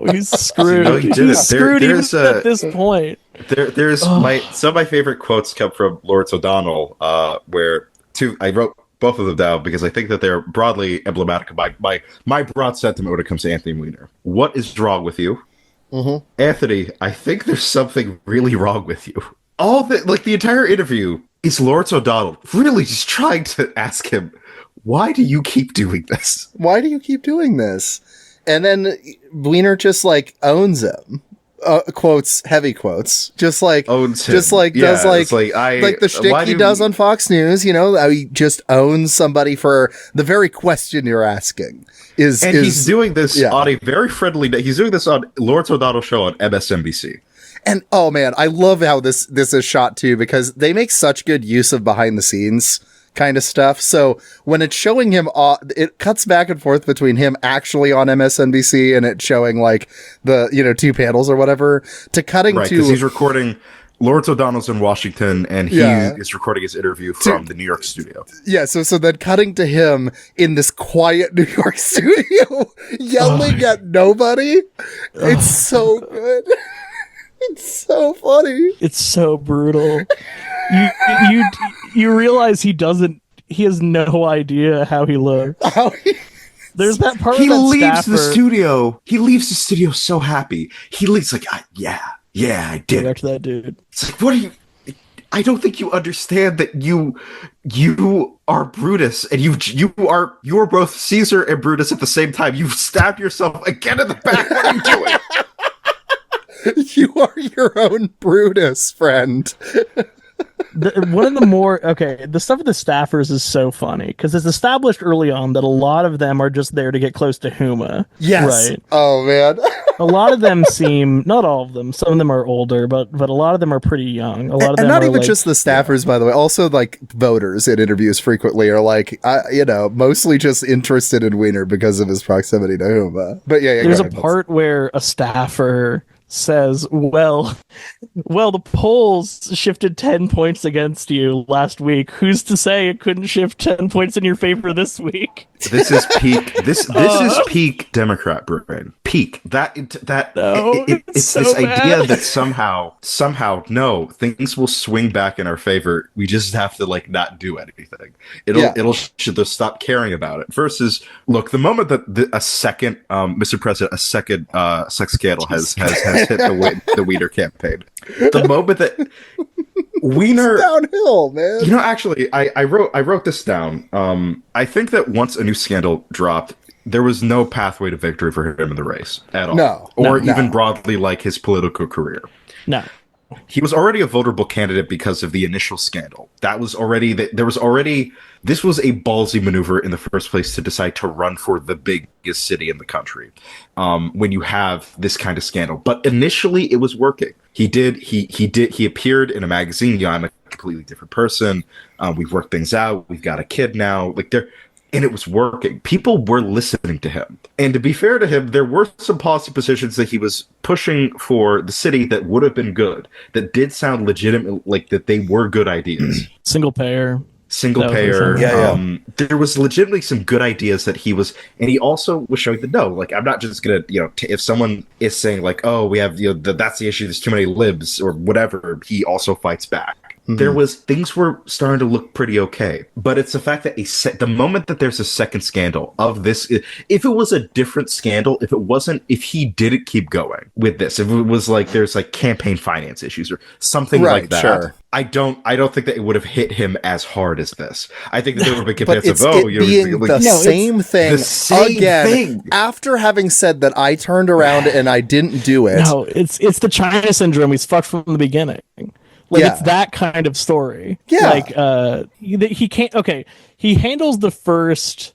he's screwed. No, he he's screwed even at this point. There's some of my favorite quotes come from Lawrence O'Donnell, where I wrote both of them down because I think that they're broadly emblematic of my broad sentiment when it comes to Anthony Weiner. What is wrong with you? Mm-hmm. Anthony, I think there's something really wrong with you. All the entire interview is Lawrence O'Donnell really just trying to ask him, why do you keep doing this? Why do you keep doing this? And then Weiner just owns him. Quotes, heavy quotes. Just owns him. Just does the shtick he does on Fox News. He just owns somebody for the very question you're asking. He's doing this on a very friendly day. He's doing this on Lawrence O'Donnell's show on MSNBC. And oh man, I love how this is shot too, because they make such good use of behind the scenes kind of stuff. So when it's showing him, it cuts back and forth between him actually on MSNBC and it showing the two panels or whatever to cutting to because he's recording. Lawrence O'Donnell's in Washington and he is recording his interview from the New York studio. Yeah, so then cutting to him in this quiet New York studio yelling at nobody. It's so good. It's so funny. It's so brutal. You realize he has no idea how he looks. There's that part he of that leaves staffer. the studio. He leaves the studio so happy. He leaves like, yeah, I did. Back to that dude. It's like, what are you? I don't think you understand that you are Brutus, and you're both Caesar and Brutus at the same time. You stabbed yourself again in the back. What are you doing? You are your own Brutus, friend. One of the the stuff with the staffers is so funny because it's established early on that a lot of them are just there to get close to Huma. Yes. Right. Oh man. A lot of them seem, not all of them, some of them are older, but a lot of them are pretty young. A lot of them and not are even like, just the staffers, by the way. Also, like voters in interviews frequently are like, mostly just interested in Weiner because of his proximity to Huma. But yeah, there's a part where a staffer says, well, the polls shifted 10 points against you last week. Who's to say it couldn't shift 10 points in your favor this week? This is peak. This is peak Democrat brain. Peak. It's so this bad. idea that somehow, no, things will swing back in our favor. We just have to like not do anything. It'll should just stop caring about it. Versus, look, the moment that Mr. President, a second sex scandal has hit the Weiner campaign. The moment that Weiner it's downhill, man. You know, actually, I wrote this down. I think that once a new scandal dropped, there was no pathway to victory for him in the race at all. Or even broadly, like his political career. No. He was already a vulnerable candidate because of the initial scandal. This was a ballsy maneuver in the first place to decide to run for the biggest city in the country. When you have this kind of scandal, but initially it was working. He appeared in a magazine. I'm a completely different person. We've worked things out. We've got a kid now. And it was working. People were listening to him. And to be fair to him, there were some policy positions that he was pushing for the city that would have been good, that did sound legitimate, like that they were good ideas. Single payer. There was legitimately some good ideas that he was, and he also was showing that no, like I'm not just gonna, if someone is saying like, oh, we have, that's the issue, there's too many libs or whatever, he also fights back. Mm-hmm. Things were starting to look pretty okay, but it's the fact that the moment that there's a second scandal of this, if it was a different scandal, if he didn't keep going with this, if it was like there's like campaign finance issues or something like that, sure. I don't think that it would have hit him as hard as this. I think that there would have been campaigns of same thing. After having said that, I turned around and I didn't do it. No, it's the China syndrome. He's fucked from the beginning. It's that kind of story. Yeah. Like, he can't, okay. He handles the first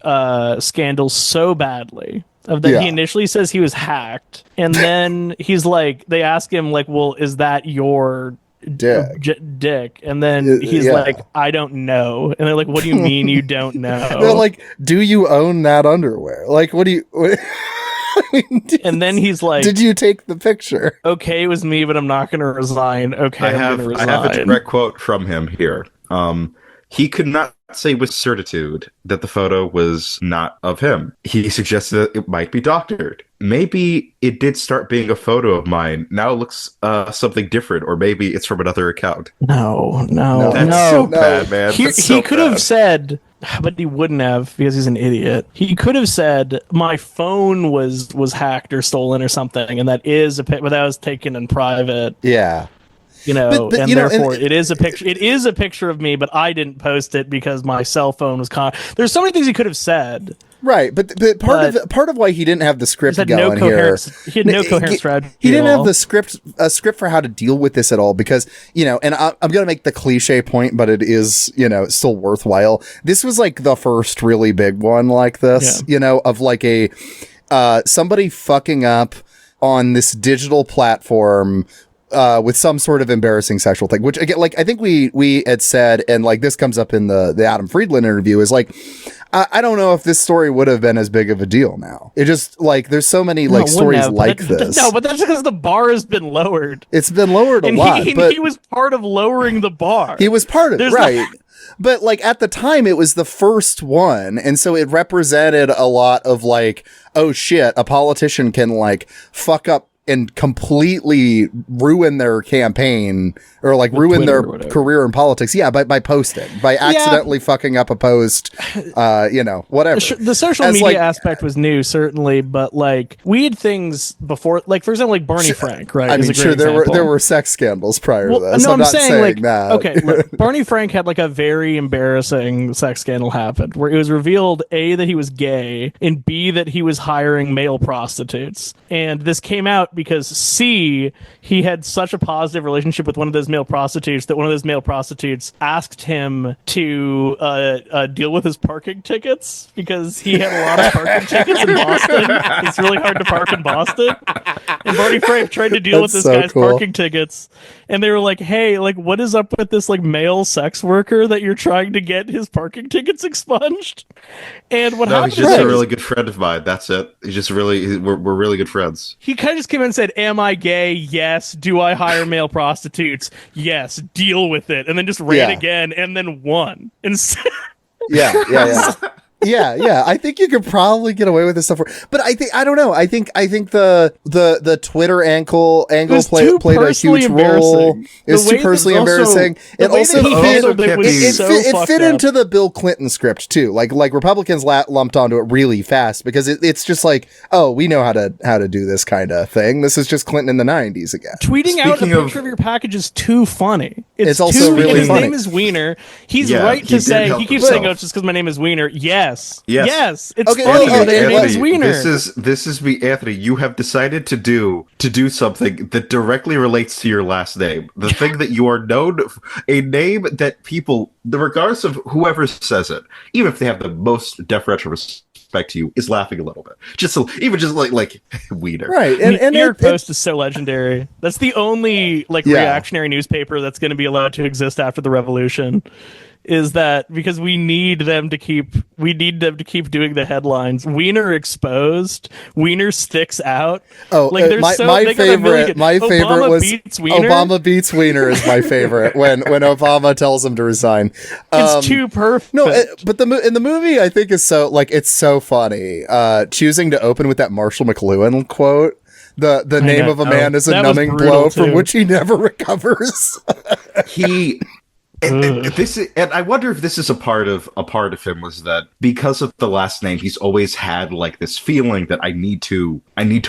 scandal so badly he initially says he was hacked. And then he's like, they ask him like, well, is that your dick? And then he's like, I don't know. And they're like, what do you mean you don't know? They're like, do you own that underwear? Like, what do you... And then he's like, did you take the picture? Okay, it was me, but I'm not going to resign. Okay, I have a direct quote from him here. He could not say with certitude that the photo was not of him. He suggested that it might be doctored. Maybe it did start being a photo of mine. Now it looks something different, or maybe it's from another account. No. That's so bad, man. He could have said, but he wouldn't have because he's an idiot. He could have said my phone was hacked or stolen or something, and that was taken in private. Yeah. But therefore it is a picture. It is a picture of me, but I didn't post it because my cell phone was There's so many things he could have said. Right, but part of why he didn't have the script going here, he had no coherent strategy. He didn't have a script for how to deal with this at all because and I'm gonna make the cliche point, but it is still worthwhile. This was like the first really big one like this, of like a somebody fucking up on this digital platform. With some sort of embarrassing sexual thing, which again, like I think we had said, and like this comes up in the Adam Friedland interview, is like I don't know if this story would have been as big of a deal now. It just like there's so many like stories like this. No, but that's because the bar has been lowered. It's been lowered a lot. But he was part of lowering the bar. He was part of it, right? But like at the time, it was the first one, and so it represented a lot of like, oh shit, a politician can like fuck up and completely ruin their campaign or like ruin their career in politics. Yeah, by posting, by accidentally fucking up a post, whatever. The social media aspect was new, certainly, but like we had things before, like for example, like Barney Frank, right? I mean, sure, there were sex scandals prior to this. No, I'm not saying that. Okay, look, Barney Frank had like a very embarrassing sex scandal happened where it was revealed A, that he was gay, and B, that he was hiring male prostitutes. And this came out because C, he had such a positive relationship with one of those male prostitutes that one of those male prostitutes asked him to deal with his parking tickets because he had a lot of parking tickets in Boston. It's really hard to park in Boston. And Barney Frank tried to deal with this guy's parking tickets. And they were like, hey, like, what is up with this like male sex worker that you're trying to get his parking tickets expunged? And what happened? He's just a really good friend of mine. That's it. He's just we're really good friends. He kind of just came in and said, am I gay? Yes. Do I hire male prostitutes? Yes. Deal with it. And then just ran again and then won. Yeah. I think you could probably get away with this stuff, but I don't know. I think the Twitter angle played a huge role. It was too personally embarrassing. It also fit into the Bill Clinton script too. Like Republicans lumped onto it really fast because it's just like, oh, we know how to do this kind of thing. This is just Clinton in the 90s again. Tweeting out a picture of your package is too funny. It's also really his funny. Name is Weiner. He's right to say he keeps saying, "Oh, it's just because my name is Weiner." Yes. It's funny. Your name is Weiner. This is me, Anthony. You have decided to do something that directly relates to your last name. The thing that you are known, a name that people, regardless of whoever says it, even if they have the most deferential respect to you, is laughing a little bit. Just like Weiner. Right. And New York Post is so legendary. That's the only reactionary newspaper that's going to be allowed to exist after the revolution. Is that because we need them to keep doing the headlines. Weiner exposed. Weiner sticks out. Oh, my favorite was Obama beats Weiner is my favorite when Obama tells him to resign. It's too perfect. No, but in the movie I think is so it's so funny. Choosing to open with that Marshall McLuhan quote. The name of a man is a numbing blow from which he never recovers. And I wonder if this is a part of him was that because of the last name, he's always had like this feeling that I need to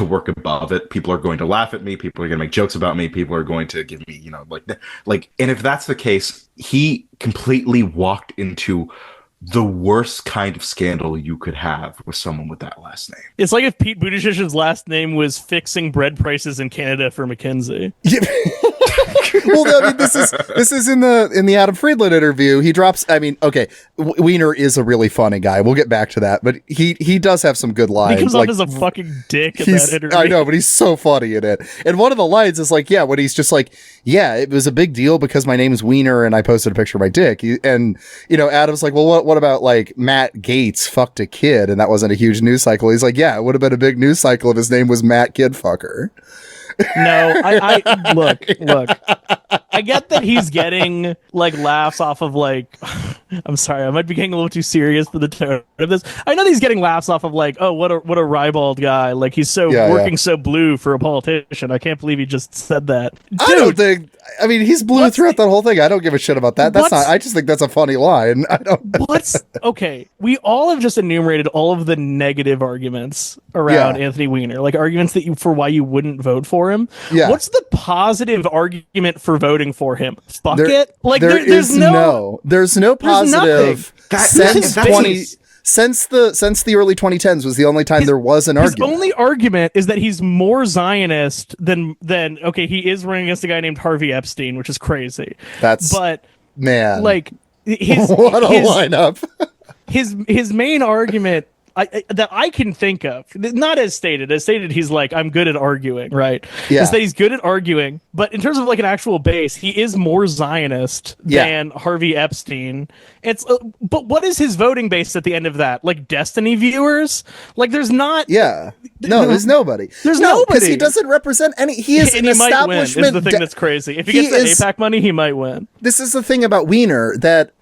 work above it. People are going to laugh at me. People are going to make jokes about me. People are going to give me, and if that's the case, he completely walked into the worst kind of scandal you could have with someone with that last name. It's like if Pete Buttigieg's last name was fixing bread prices in Canada for McKinsey. Well, I mean, this is in the Adam Friedland interview. He drops. I mean, okay, Weiner is a really funny guy. We'll get back to that, but he does have some good lines. He comes off as a fucking dick in that interview. I know, but he's so funny in it. And one of the lines is like, when he's just like, it was a big deal because my name is Weiner and I posted a picture of my dick. And Adam's like, well, what about like Matt Gaetz fucked a kid and that wasn't a huge news cycle? He's like, it would have been a big news cycle if his name was Matt Kidfucker. No, I look. I get that he's getting like laughs off of like. I'm sorry, I might be getting a little too serious for the tone of this. I know that he's getting laughs off of like, oh, what a ribald guy. Like he's working so blue for a politician. I can't believe he just said that. Dude, I don't think. I mean, he's blue throughout that whole thing. I don't give a shit about that. That's not. I just think that's a funny line. I don't. Okay? We all have just enumerated all of the negative arguments around Anthony Weiner, like arguments that for why you wouldn't vote for him. Yeah. What's the positive argument for voting for him? Fuck it. Like there's no positive. Since the early 2010s was the only time there was an argument. His only argument is that he's more Zionist than he is running against a guy named Harvey Epstein, which is crazy. Man, like what a lineup. his main argument that I can think of, not as stated. As stated, he's like, I'm good at arguing, right? Yeah. Is that he's good at arguing, but in terms of like an actual base, he is more Zionist than Harvey Epstein. It's but what is his voting base at the end of that? Like Destiny viewers? Like there's not. Yeah. No, there's nobody. There's nobody because he doesn't represent any. He is an establishment. Might win, is the thing that's crazy. If he gets that AIPAC money, he might win. This is the thing about Weiner that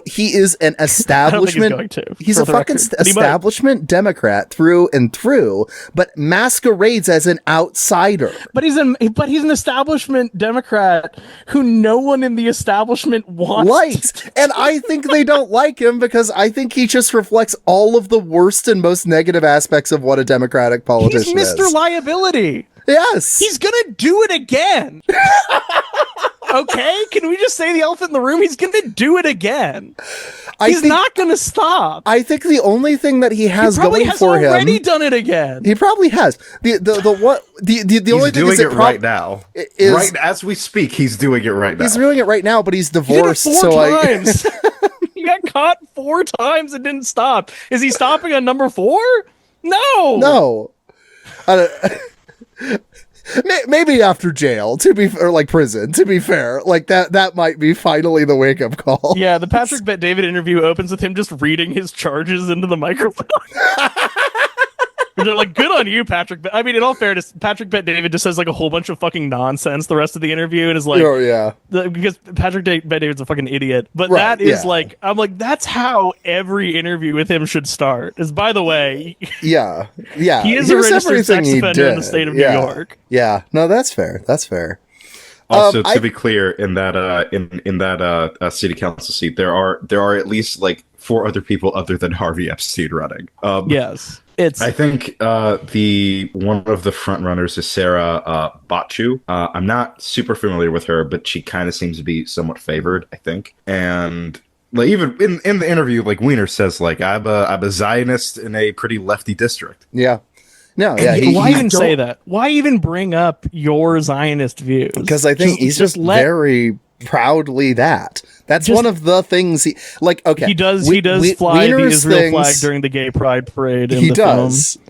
he is an establishment. I don't think he's going to. He's a fucking establishment establishment Democrat through and through, but masquerades as an outsider. But he's an establishment Democrat who no one in the establishment wants. And I think they don't like him because I think he just reflects all of the worst and most negative aspects of what a Democratic politician is. He's Mr. Liability. Yes. He's gonna do it again. Okay? Can we just say the elephant in the room? He's gonna do it again. He's not gonna stop. I think the only thing that he has going for him. He's already done it again. He probably has. The only thing is doing it right now. Right as we speak, he's doing it right now. He's doing it right now, but he's divorced. He did it 4 times. He got caught 4 times and didn't stop. Is he stopping on number 4? No. Maybe after jail, or like prison, to be fair. Like that might be finally the wake-up call. Yeah, the Patrick Bet-David interview opens with him just reading his charges into the microphone. They're like, good on you, Patrick. I mean, in all fairness, Patrick Bet-David just says like a whole bunch of fucking nonsense the rest of the interview and is like, oh, yeah. Because Patrick Bet-David's a fucking idiot. But right, that is like, I'm like, that's how every interview with him should start. Is, by the way, yeah. He is a registered sex offender in the state of New York. Yeah, no, that's fair. That's fair. Also, to be clear, in that in that city council seat, there are at least like 4 other people other than Harvey Epstein running. Yes. I think the one of the front runners is Sarah Bachu. I'm not super familiar with her, but she kind of seems to be somewhat favored, I think. And like even in the interview, like Weiner says, like I'm a Zionist in a pretty lefty district. Yeah. No, yeah. Why even say that? Why even bring up your Zionist views? Because I think he's just very proudly that. That's one of the things he like. Okay, he does fly the Israel flag during the Gay Pride parade. In the does. Film.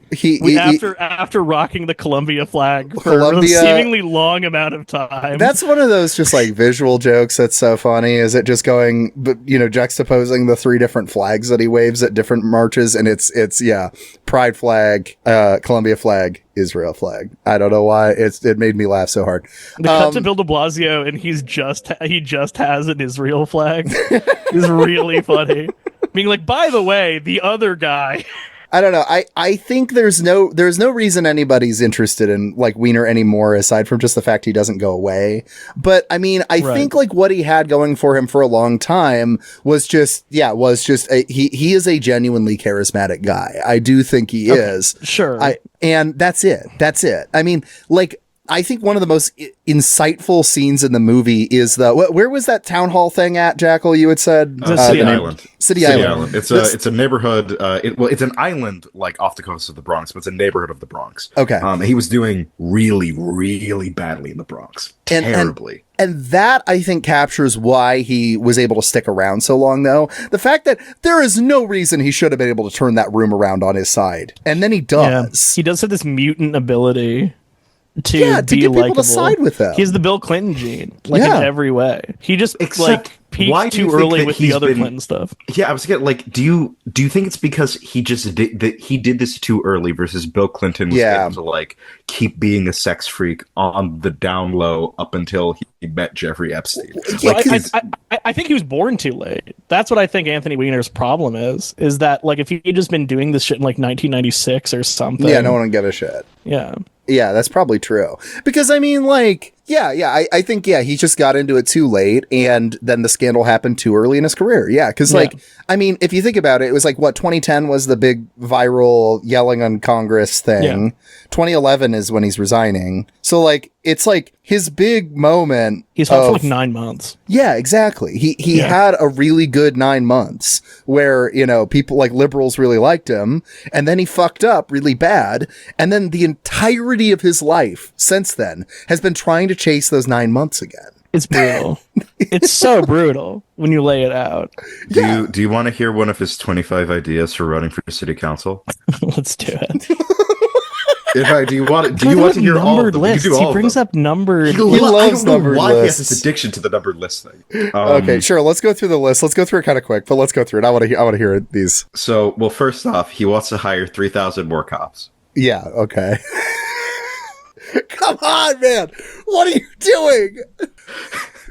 After rocking the Columbia flag for a seemingly long amount of time. That's one of those just like visual jokes that's so funny. Is it just going, juxtaposing the 3 different flags that he waves at different marches, and it's Pride flag, Columbia flag, Israel flag. I don't know why it made me laugh so hard. The cut to Bill de Blasio and he just has an Israel flag is really funny. Being like, by the way, the other guy. I don't know. I think there's no reason anybody's interested in like Weiner anymore, aside from just the fact he doesn't go away. But I mean, I think like what he had going for him for a long time was just he is a genuinely charismatic guy. I do think he is. Sure. And that's it. I mean, like, I think one of the most insightful scenes in the movie is where was that town hall thing at, Jackal? You had said City Island. City Island. It's a neighborhood. It's an island like off the coast of the Bronx, but it's a neighborhood of the Bronx. Okay. He was doing really, really badly in the Bronx. Terribly. And that, I think, captures why he was able to stick around so long, though. The fact that there is no reason he should have been able to turn that room around on his side. And then he does. Yeah. He does have this mutant ability to get be people likable. to side with him. He has the Bill Clinton gene, in every way. He just peaked too early with the other Clinton stuff. Yeah, I was getting like, do you think it's because he just did this too early versus Bill Clinton was able to like keep being a sex freak on the down low up until he met Jeffrey Epstein? I think he was born too late. That's what I think Anthony Weiner's problem is that like if he had just been doing this shit in like 1996 or something. Yeah, no one would give a shit. Yeah. Yeah, that's probably true. Because, I mean, like, I think, he just got into it too late, and then the scandal happened too early in his career. Yeah, because, I mean, if you think about it, it was like, 2010 was the big viral yelling on Congress thing. Yeah. 2011 is when he's resigning. So, like, it's like his big moment. He's hot for like 9 months. Yeah, exactly. He had a really good 9 months where, people like liberals really liked him, and then he fucked up really bad, and then the entirety of his life since then has been trying to chase those 9 months again. It's brutal. It's so brutal when you lay it out. Do you want to hear one of his 25 ideas for running for city council? Let's do it. In fact, do you want to hear all of them? Lists. He brings up numbered. He loves numbered lists. Why he has this addiction to the numbered list thing? Okay, sure. Let's go through the list. Let's go through it kind of quick, but let's go through it. I want to hear these. So, well, first off, he wants to hire 3,000 more cops. Yeah. Okay. Come on, man. What are you doing?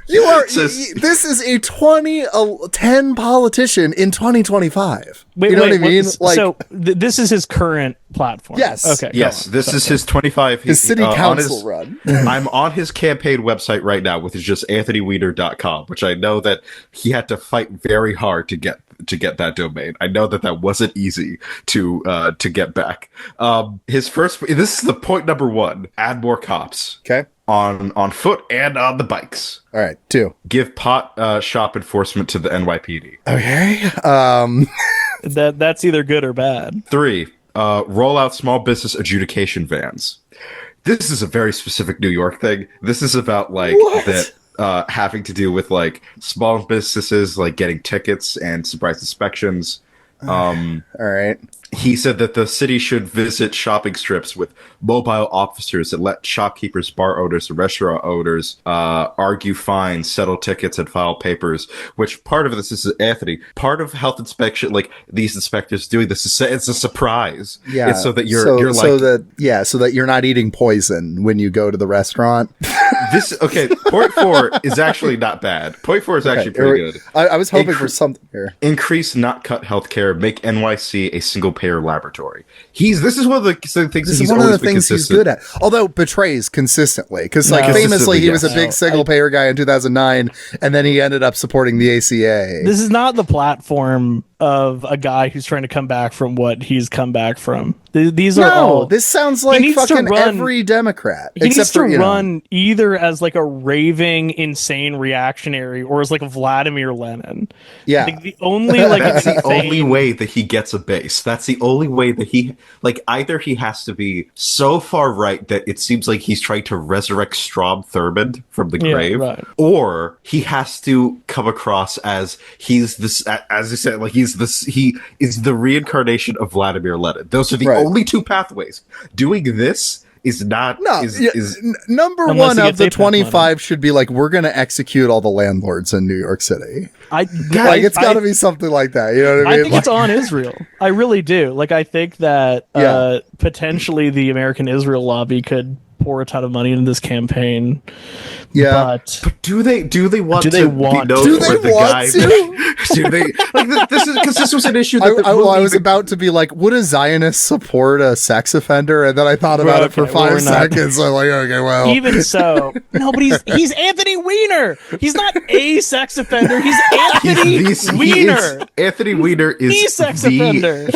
You are. This is a 2010 politician in 2025. Wait, you know what I mean? This is his current platform. Yes. Okay. Yes. This is his 25. His city council run. I'm on his campaign website right now, which is just anthonyweiner.com, which I know that he had to fight very hard to get that domain. I know that wasn't easy to get back. This is the point number 1. Add more cops. Okay. On foot and on the bikes. All right. 2. Give pot shop enforcement to the NYPD. Okay. That's either good or bad. 3. Roll out small business adjudication vans. This is a very specific New York thing. This is about having to do with like small businesses like getting tickets and surprise inspections. All right. He said that the city should visit shopping strips with mobile officers that let shopkeepers, bar owners, and restaurant owners argue fines, settle tickets, and file papers. Which part of this is Anthony. Part of health inspection, like these inspectors doing this, it's a surprise. Yeah, it's so that so that you're not eating poison when you go to the restaurant. Point 4 is actually not bad. Point 4 is actually pretty good. I was hoping for something here. Increase not cut healthcare. Make NYC a single payer laboratory. This is one of the things he's good at. Although betrays consistently, because famously he was a big single payer guy in 2009, and then he ended up supporting the ACA. This is not the platform of a guy who's trying to come back from what he's come back from. These are all. This sounds like fucking every Democrat. He needs to run either as like a raving, insane reactionary or as like a Vladimir Lenin. Yeah, I think the only that's the only way that he gets a base. That's the only way that he either he has to be so far right that it seems like he's trying to resurrect Strom Thurmond from the grave, right. Or he has to come across as he's this, as I said, like he is the reincarnation of Vladimir Lenin. Those are the only two pathways. Doing this is not number one of the 25 should be like, we're going to execute all the landlords in New York City. It's got to be something like that. You know what I mean? I think it's on Israel. I really do. I think that potentially the American Israel lobby could pour a ton of money into this campaign. Yeah, but do they want to be known for the guy? Do they this is because this was an issue that I was about to be like, would a Zionist support a sex offender? And then I thought about it for 5 seconds. I'm like, okay, well, even so, no, but he's Anthony Weiner. He's not a sex offender. He's Anthony Weiner. Anthony Weiner is the sex offender.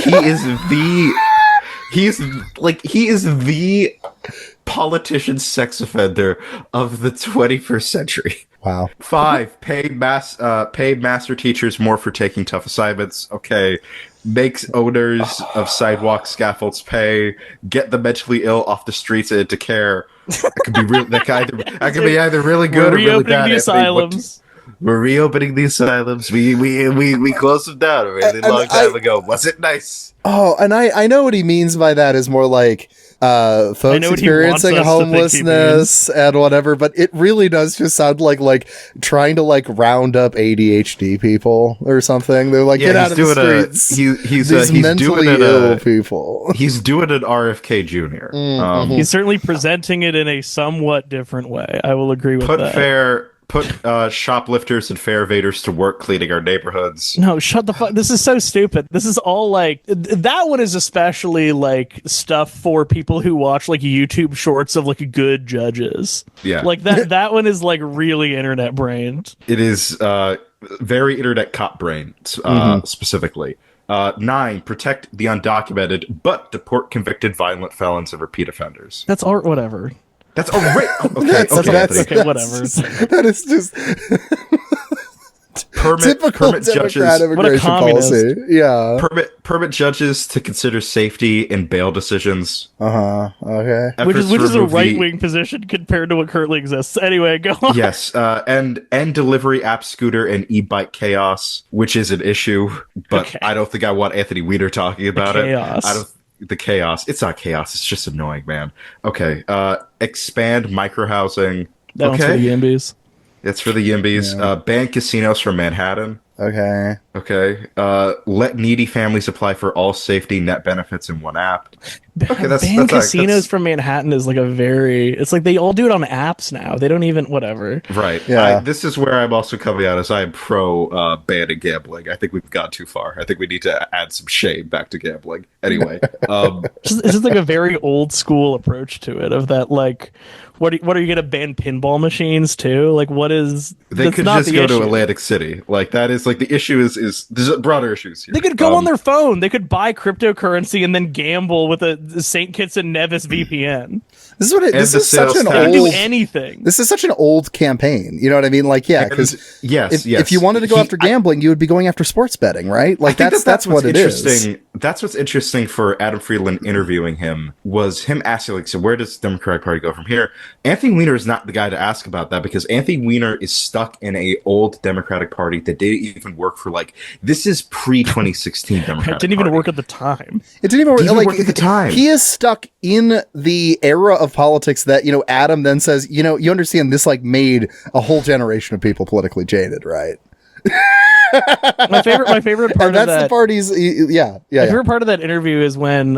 He is the politician sex offender of the 21st century. Wow. 5, pay master teachers more for taking tough assignments. Okay. Makes owners of sidewalk scaffolds pay. Get the mentally ill off the streets and into care. That could be that could be either really good or really bad. The asylums. We're reopening the asylums. We closed them down a really long time ago. Was it nice? Oh, and I know what he means by that is more like folks experiencing homelessness and whatever, but it really does just sound like trying to round up ADHD people or something. They're like, get out of the streets. He's mentally ill people. He's doing an RFK Jr. Mm-hmm. He's certainly presenting it in a somewhat different way. I will agree with that. Put shoplifters and fare evaders to work cleaning our neighborhoods. No, shut the fuck. This is so stupid. This is all that one is especially stuff for people who watch YouTube shorts of good judges. Yeah. That one is really internet brained. It is very internet cop brain specifically. 9, protect the undocumented, but deport convicted violent felons and repeat offenders. That's art, whatever. That's okay, whatever. That is just typical permit Democrat immigration policy. Yeah. Permit judges to consider safety in bail decisions. Okay. Which is a right-wing position compared to what currently exists. Anyway, go on. Yes. And delivery app scooter and e-bike chaos, which is an issue, but I don't think I want Anthony Weiner talking about it. The chaos. It's not chaos. It's just annoying, man. Okay. Expand microhousing. That one's for the Yimbies. It's for the Yimbies. Yeah. Ban casinos from Manhattan. Okay. Okay. Let needy families apply for all safety net benefits in one app. Okay, Ban casinos from Manhattan is like it's like they all do it on apps now. They don't even, whatever. Right. Yeah. This is where I'm also coming out as I am pro banning gambling. I think we've gone too far. I think we need to add some shame back to gambling. Anyway, It's just like a very old school approach to it of that, like, what are you going to ban pinball machines too? Like, what is... They could just go to Atlantic City. Like, that is, like, the issue is there's broader issues here. They could go on their phone. They could buy cryptocurrency and then gamble with a St. Kitts and Nevis VPN. This is such an old... do anything. This is such an old campaign. You know what I mean? Like, yeah, because if you wanted to go after gambling, you would be going after sports betting, right? Like, that's what it is. That's what's interesting for Adam Friedland interviewing him, was him asking, like, so where does the Democratic Party go from here? Anthony Weiner is not the guy to ask about that, because Anthony Weiner is stuck in a old Democratic Party that didn't even work for, like, this is pre-2016 Democratic It didn't even work at the time. It didn't even work at the time. He is stuck in the era of politics that, you know, Adam then says, you know, you understand this, like, made a whole generation of people politically jaded, right? my favorite part of that, the party's my favorite part of that interview is when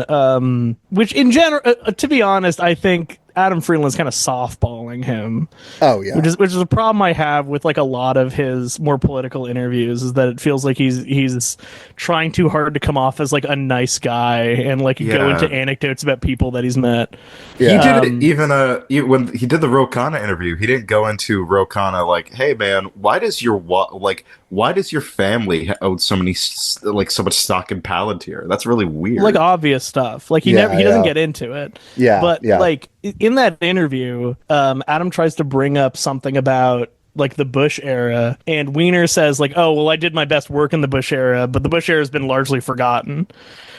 which in general, to be honest, I think Adam Friedland's kind of softballing him. Oh yeah, which is a problem I have with like a lot of his more political interviews, is that it feels like he's trying too hard to come off as like a nice guy and like go into anecdotes about people that he's met. Yeah. He did it even when he did the Ro Khanna interview. He didn't go into Ro Khanna like, "Hey man, why does your family own so much stock in Palantir?" That's really weird. Like obvious stuff. Like he doesn't get into it. Yeah, but like in that interview, Adam tries to bring up something about like the Bush era, and Weiner says like, "Oh, well, I did my best work in the Bush era, but the Bush era has been largely forgotten."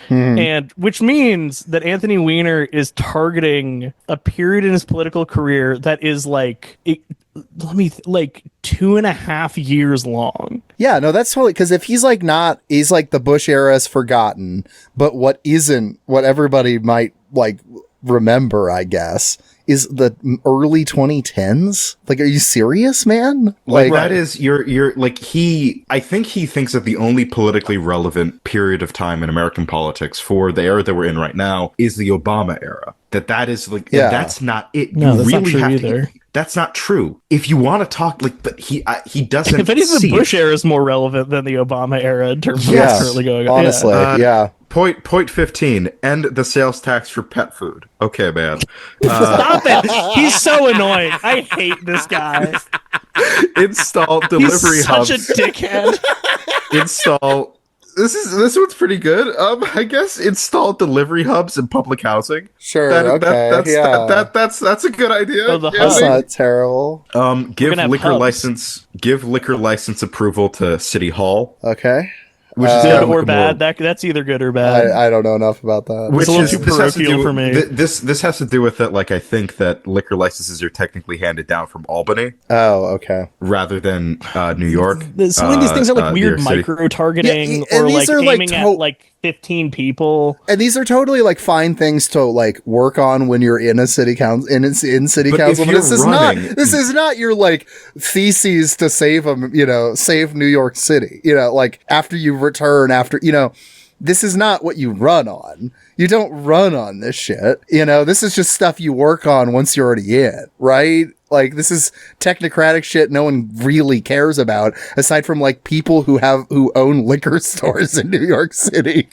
And which means that Anthony Weiner is targeting a period in his political career that is like 2.5 years long. Yeah, no, that's totally, because if he's like the Bush era is forgotten, but what everybody might like remember, I guess, is the early 2010s. Like, are you serious, man? Like that is you're like I think he thinks that the only politically relevant period of time in American politics for the era that we're in right now is the Obama era. That is like, that's not it. No, that's not true either. That's not true. If you want to talk, like, but he doesn't. If anything, the Bush era is more relevant than the Obama era in terms of what's currently going on. Honestly, Point 15. End the sales tax for pet food. Okay, man. Stop it! He's so annoying. I hate this guy. Install delivery hubs. He's such a dickhead. Install. This one's pretty good. I guess install delivery hubs in public housing. Sure. That's a good idea. That's not terrible. Give liquor license approval to City Hall. Okay. Which is good or bad. That's either good or bad. I don't know enough about that. It's a little too parochial for me. This has to do with that. Like, I think that liquor licenses are technically handed down from Albany. Oh, okay. Rather than New York. Some of these things are like weird micro targeting, or like aiming at like 15 people. And these are totally like fine things to like work on when you're in a city council, in city council. But this is not your like theses to save New York City. You know, like after you return this is not what you run on. You don't run on this shit. You know, this is just stuff you work on once you're already in, right? Like, this is technocratic shit no one really cares about, aside from like people who own liquor stores in New York City.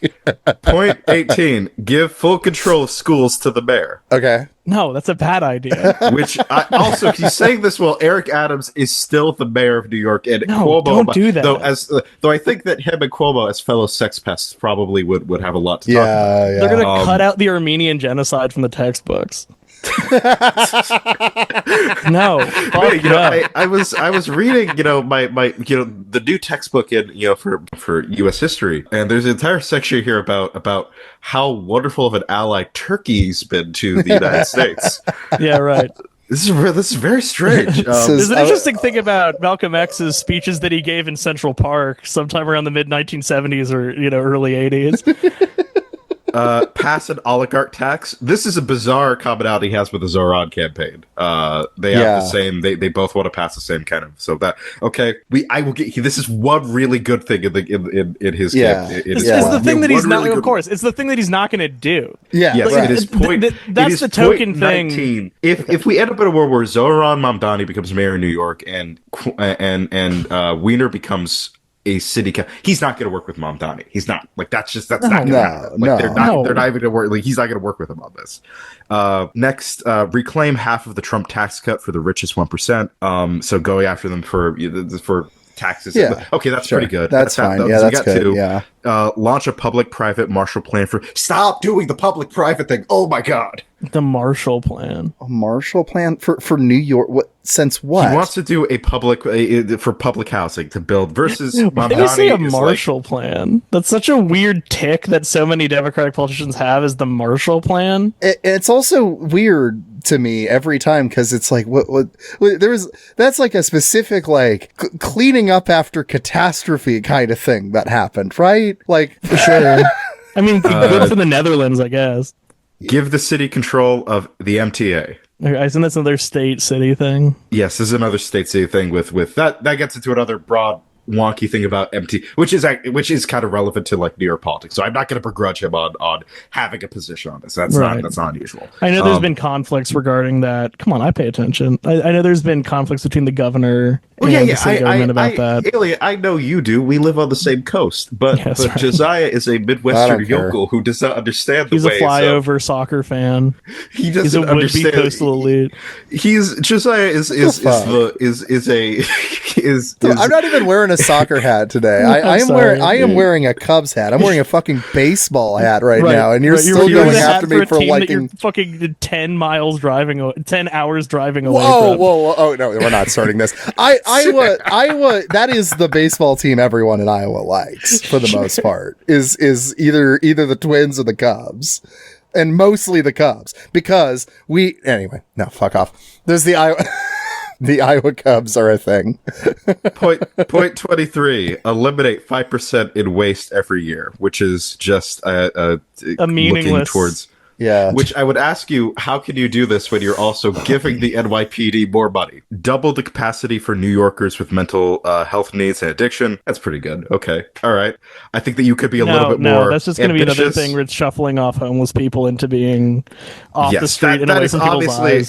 Point 18. Give full control of schools to the mayor. Okay. No, that's a bad idea. Which also, he's saying this while Eric Adams is still the mayor of New York, and Cuomo, don't do that. Though I think that him and Cuomo, as fellow sex pests, probably would have a lot to talk about. They're gonna cut out the Armenian genocide from the textbooks. No, I was reading, my the new textbook in for U.S. history, and there's an entire section here about how wonderful of an ally Turkey's been to the United States. Yeah, right. This is very strange. There's an interesting thing about Malcolm X's speeches that he gave in Central Park sometime around the mid 1970s or early 80s. Pass an oligarch tax. This is a bizarre commonality he has with the Zoran campaign. They have the same. They both want to pass the same kind of. So that okay. I will get. This is one really good thing in his campaign. It's the thing that he's not. Of course, it's the thing that he's not going to do. Yeah. Yes, like, it is point. That's the token thing. 19. If we end up in a world where Zoran Mamdani becomes mayor of New York and Weiner becomes a city council, he's not going to work with Mamdani. He's not that's not going to happen. They're not even going to work. Like he's not going to work with him on this. Next, reclaim half of the Trump tax cut for the richest 1%. So going after them for taxes. Yeah. Okay, that's pretty good. That's fine. That's good. Yeah. Launch a public-private Marshall Plan for. Stop doing the public-private thing. Oh my God. The Marshall Plan. A Marshall Plan for New York. What? Since what? He wants to do a public for public housing to build versus. Why do you say a Marshall Plan? That's such a weird tick that so many Democratic politicians have. Is the Marshall Plan? It's also weird to me every time because it's like that's like a specific like cleaning up after catastrophe kind of thing that happened, right? Like for sure. I mean, good for the Netherlands, I guess. Give the city control of the MTA. Isn't this another state-city thing? Yes, this is another state-city thing with that gets into another broad wonky thing about MT, which is kind of relevant to like New York politics. So I'm not going to begrudge him on having a position on this. That's not unusual. I know there's been conflicts regarding that. Come on, I pay attention. I know there's been conflicts between the governor and the city government about that. Elliot, I know you do. We live on the same coast, but Josiah is a Midwestern yokel who does not understand the ways. He's a flyover soccer fan. He doesn't understand. He's a would-be coastal elite. Josiah is I'm not even wearing a soccer hat today. I am wearing a Cubs hat. I'm wearing a fucking baseball hat right now, and you're still going after me for liking fucking 10 hours driving away. Whoa! Oh no, we're not starting this. Iowa. That is the baseball team everyone in Iowa likes for the most part. Is either the Twins or the Cubs. And mostly the Cubs because no, fuck off. There's the Iowa. The Iowa Cubs are a thing. Point 23. Eliminate 5% in waste every year, which is just a meaningless. Looking towards. Yeah. Which I would ask you, how can you do this when you're also giving the NYPD more money? Double the capacity for New Yorkers with mental health needs and addiction. That's pretty good. Okay. All right. I think that you could be a little bit more. No, that's just going to be another thing where it's shuffling off homeless people into being off the street and away from people's eyes.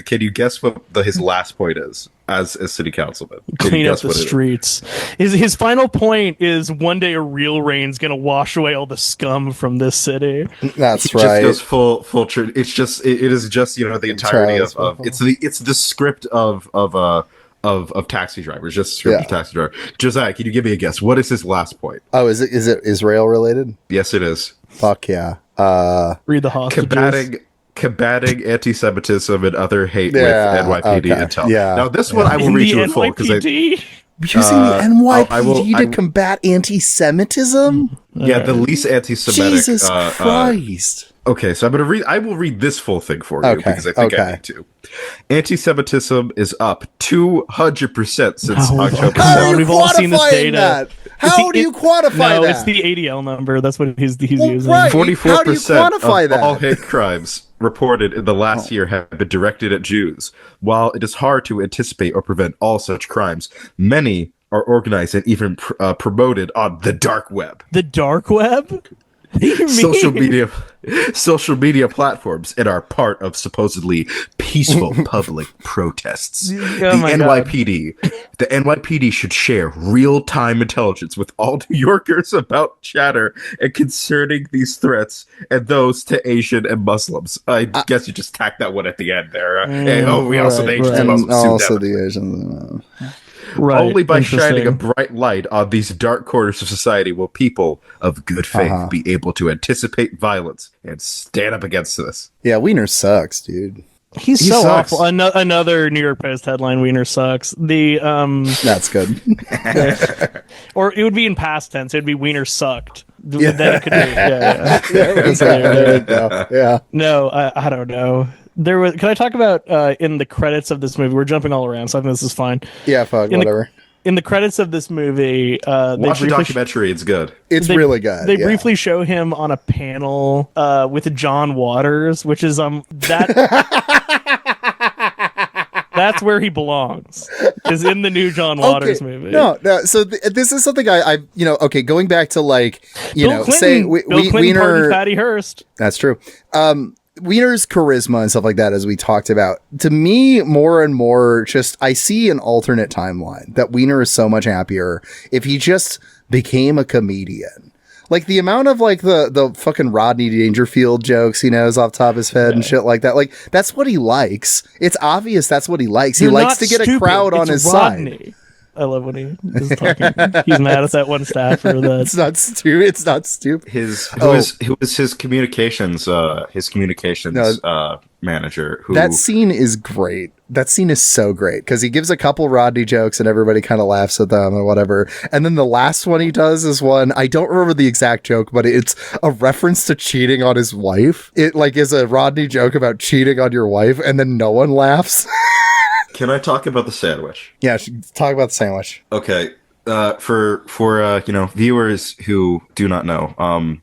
Can you guess what his last point is? As a city councilman, clean up the streets. His final point is one day a real rain's going to wash away all the scum from this city. That's right. It just goes full truth. It's just it is just the entirety of it's the script of Taxi Drivers. Just the script of Taxi Driver. Josiah, can you give me a guess? What is his last point? Oh, is it Israel related? Yes, it is. Fuck yeah. Read the hostages. Combating anti-Semitism and other hate with NYPD intel. Yeah. Now this one I will read you in full because using the NYPD to combat anti-Semitism. The least anti-Semitic. Jesus Christ. Okay, so I will read this full thing for you because I think I need to. Anti-Semitism is up 200% since October. We've all seen this data. That? How do you quantify that? No, it's the ADL number. That's what he's using. Right. 44% of all hate crimes reported in the last year have been directed at Jews. While it is hard to anticipate or prevent all such crimes, many are organized and even promoted on the dark web. The dark web? Social media platforms and are part of supposedly peaceful public protests. The NYPD should share real-time intelligence with all New Yorkers about chatter and concerning these threats and those to Asian and Muslims. I guess you just tack that one at the end there. The Asians and Muslims. Also the Asians. Right, only by shining a bright light on these dark corners of society will people of good faith be able to anticipate violence and stand up against this. Yeah, Weiner sucks, dude. He sucks. Awful. Another New York Post headline: Weiner sucks. That's good. Or it would be in past tense. It would be Weiner sucked. Yeah. Then it could be. There we go. Yeah. No, I don't know. Can I talk about in the credits of this movie? We're jumping all around, so I think this is fine. Yeah, fuck, whatever. in the credits of this movie, watch the documentary. It's good. It's really good. They briefly show him on a panel with John Waters, which is that. That's where he belongs. Is in the new John Waters movie. No. So this is something I going back to Bill Clinton, say Bill Clinton Weiner, pardoned Patty Hearst. That's true. Weiner's charisma and stuff like that, as we talked about, to me, more and more, just I see an alternate timeline that Weiner is so much happier if he just became a comedian. Like the amount of the fucking Rodney Dangerfield jokes he knows off the top of his head and shit like that. Like that's what he likes. It's obvious that's what he likes. He likes to get a crowd on his side. I love when he is talking. He's mad at that one staffer. It's not stupid. It's not stupid. Who was his communications manager. That scene is great. That scene is so great because he gives a couple Rodney jokes and everybody kind of laughs at them or whatever. And then the last one he does is one, I don't remember the exact joke, but it's a reference to cheating on his wife. It is a Rodney joke about cheating on your wife, and then no one laughs. Can I talk about the sandwich? Yeah, talk about the sandwich. Okay. For viewers who do not know,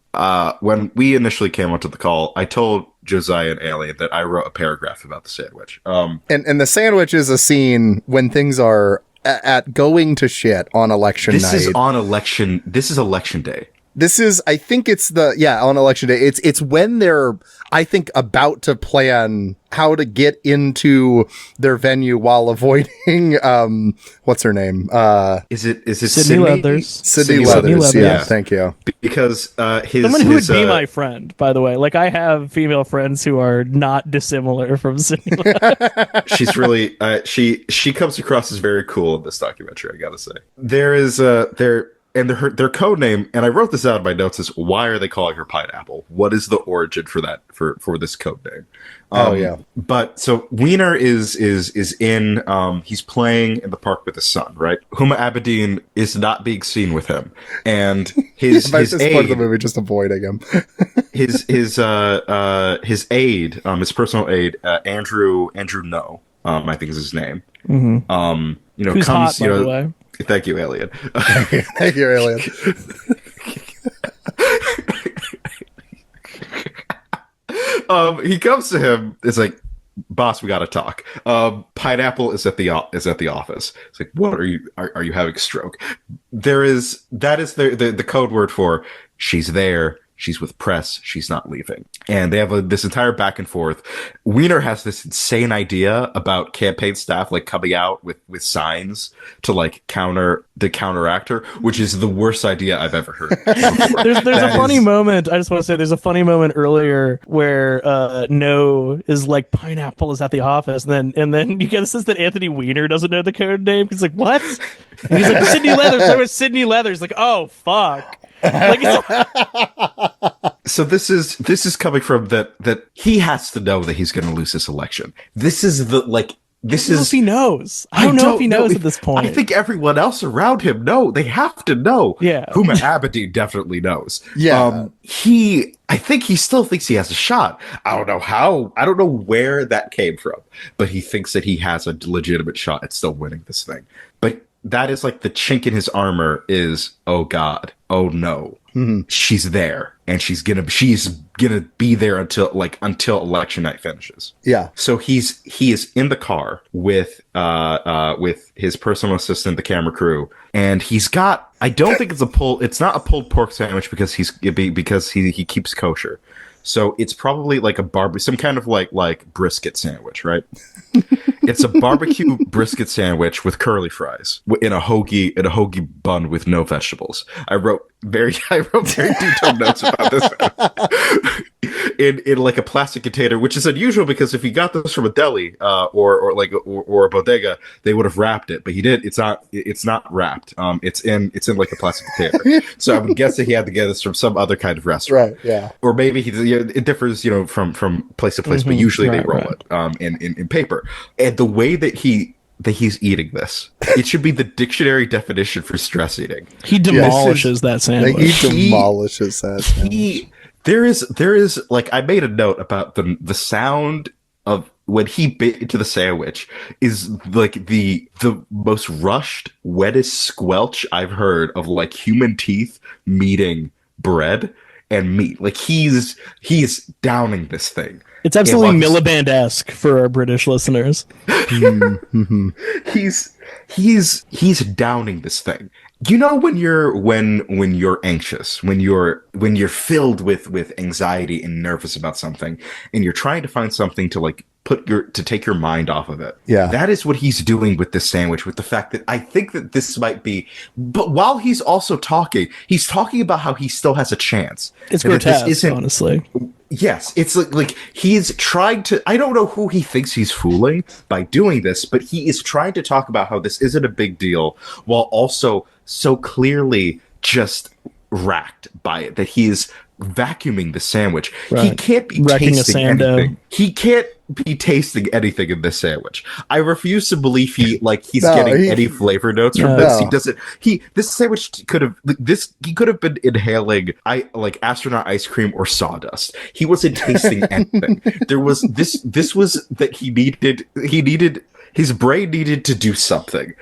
when we initially came onto the call, I told Josiah and Alien that I wrote a paragraph about the sandwich. And the sandwich is a scene when things are at going to shit on election night. This is election day. This is, I think it's on election day. It's when they're, I think, about to plan how to get into their venue while avoiding, what's her name? Is it Sydney Leathers? Sydney Leathers. Yeah, thank you. Because someone who would be my friend, by the way. Like I have female friends who are not dissimilar from Sydney Leathers. She's really, she comes across as very cool in this documentary, I gotta say. And their code name, and I wrote this out in my notes, is why are they calling her Pineapple? What is the origin for that for this code name? But so Weiner is in he's playing in the park with his son, right? Huma Abedin is not being seen with him, and his this aide, part of the movie, just avoiding him. his aide, his personal aide, Andrew No, I think is his name. Mm-hmm. Who's comes hot, by the way. Thank you, Alien. Thank you, Alien. He comes to him. It's like, boss, we got to talk. Pineapple is at the office. It's like, what are you having a stroke? That is the code word for she's there. She's with press. She's not leaving. And they have this entire back and forth. Weiner has this insane idea about campaign staff coming out with signs to counteract her, which is the worst idea I've ever heard. There's a funny moment. I just want to say there's a funny moment earlier where No is like, Pineapple is at the office, and then you get the sense that Anthony Weiner doesn't know the code name. He's like, what? And he's like, Sydney Leathers. There was Sydney Leathers. Like, oh fuck. So this is coming from that he has to know that he's going to lose this election. This is the this is if he knows. I don't know if he knows at this point. I think everyone else around him they have to know. Yeah. Huma Abedin definitely knows. Yeah. I think he still thinks he has a shot. I don't know how. I don't know where that came from, but he thinks that he has a legitimate shot at still winning this thing. But that is the chink in his armor is, oh God, oh no, she's there, and she's gonna be there until election night finishes. Yeah. So he is in the car with his personal assistant, the camera crew, and he's got, I don't think it's not a pulled pork sandwich because he keeps kosher. So it's probably some kind of brisket sandwich, right? It's a barbecue brisket sandwich with curly fries in a hoagie bun with no vegetables. I wrote very detailed notes about this in a plastic container, which is unusual because if you got this from a deli or a bodega, they would have wrapped it, but he did. It's not wrapped. It's in a plastic container. So I would guess that he had to get this from some other kind of restaurant, right? Yeah, or maybe it differs, from place to place, but usually they roll it in paper. And the way that he's eating this, it should be the dictionary definition for stress eating. He demolishes that sandwich. He demolishes that sandwich. There is I made a note about the sound of when he bit into the sandwich is like the most rushed, wettest squelch I've heard of like human teeth meeting bread and meat. Like he's downing this thing. It's absolutely Miliband-esque for our British listeners. He's downing this thing. You know when you're anxious, when you're filled with anxiety and nervous about something, and you're trying to find something to like to take your mind off of it. Yeah. That is what he's doing with this sandwich, with the fact that I think that this might be, but while he's also talking, he's talking about how he still has a chance. It's grotesque, honestly. Yes, it's like he's trying to, I don't know who he thinks he's fooling by doing this, but he is trying to talk about how this isn't a big deal while also so clearly just racked by it, that he is vacuuming the sandwich. Right. He can't be tasting anything. He can't be tasting anything in this sandwich. I refuse to believe he's getting any flavor notes from this. He doesn't. This sandwich could have been inhaling astronaut ice cream or sawdust. He wasn't tasting anything. There was this was that he needed his brain needed to do something.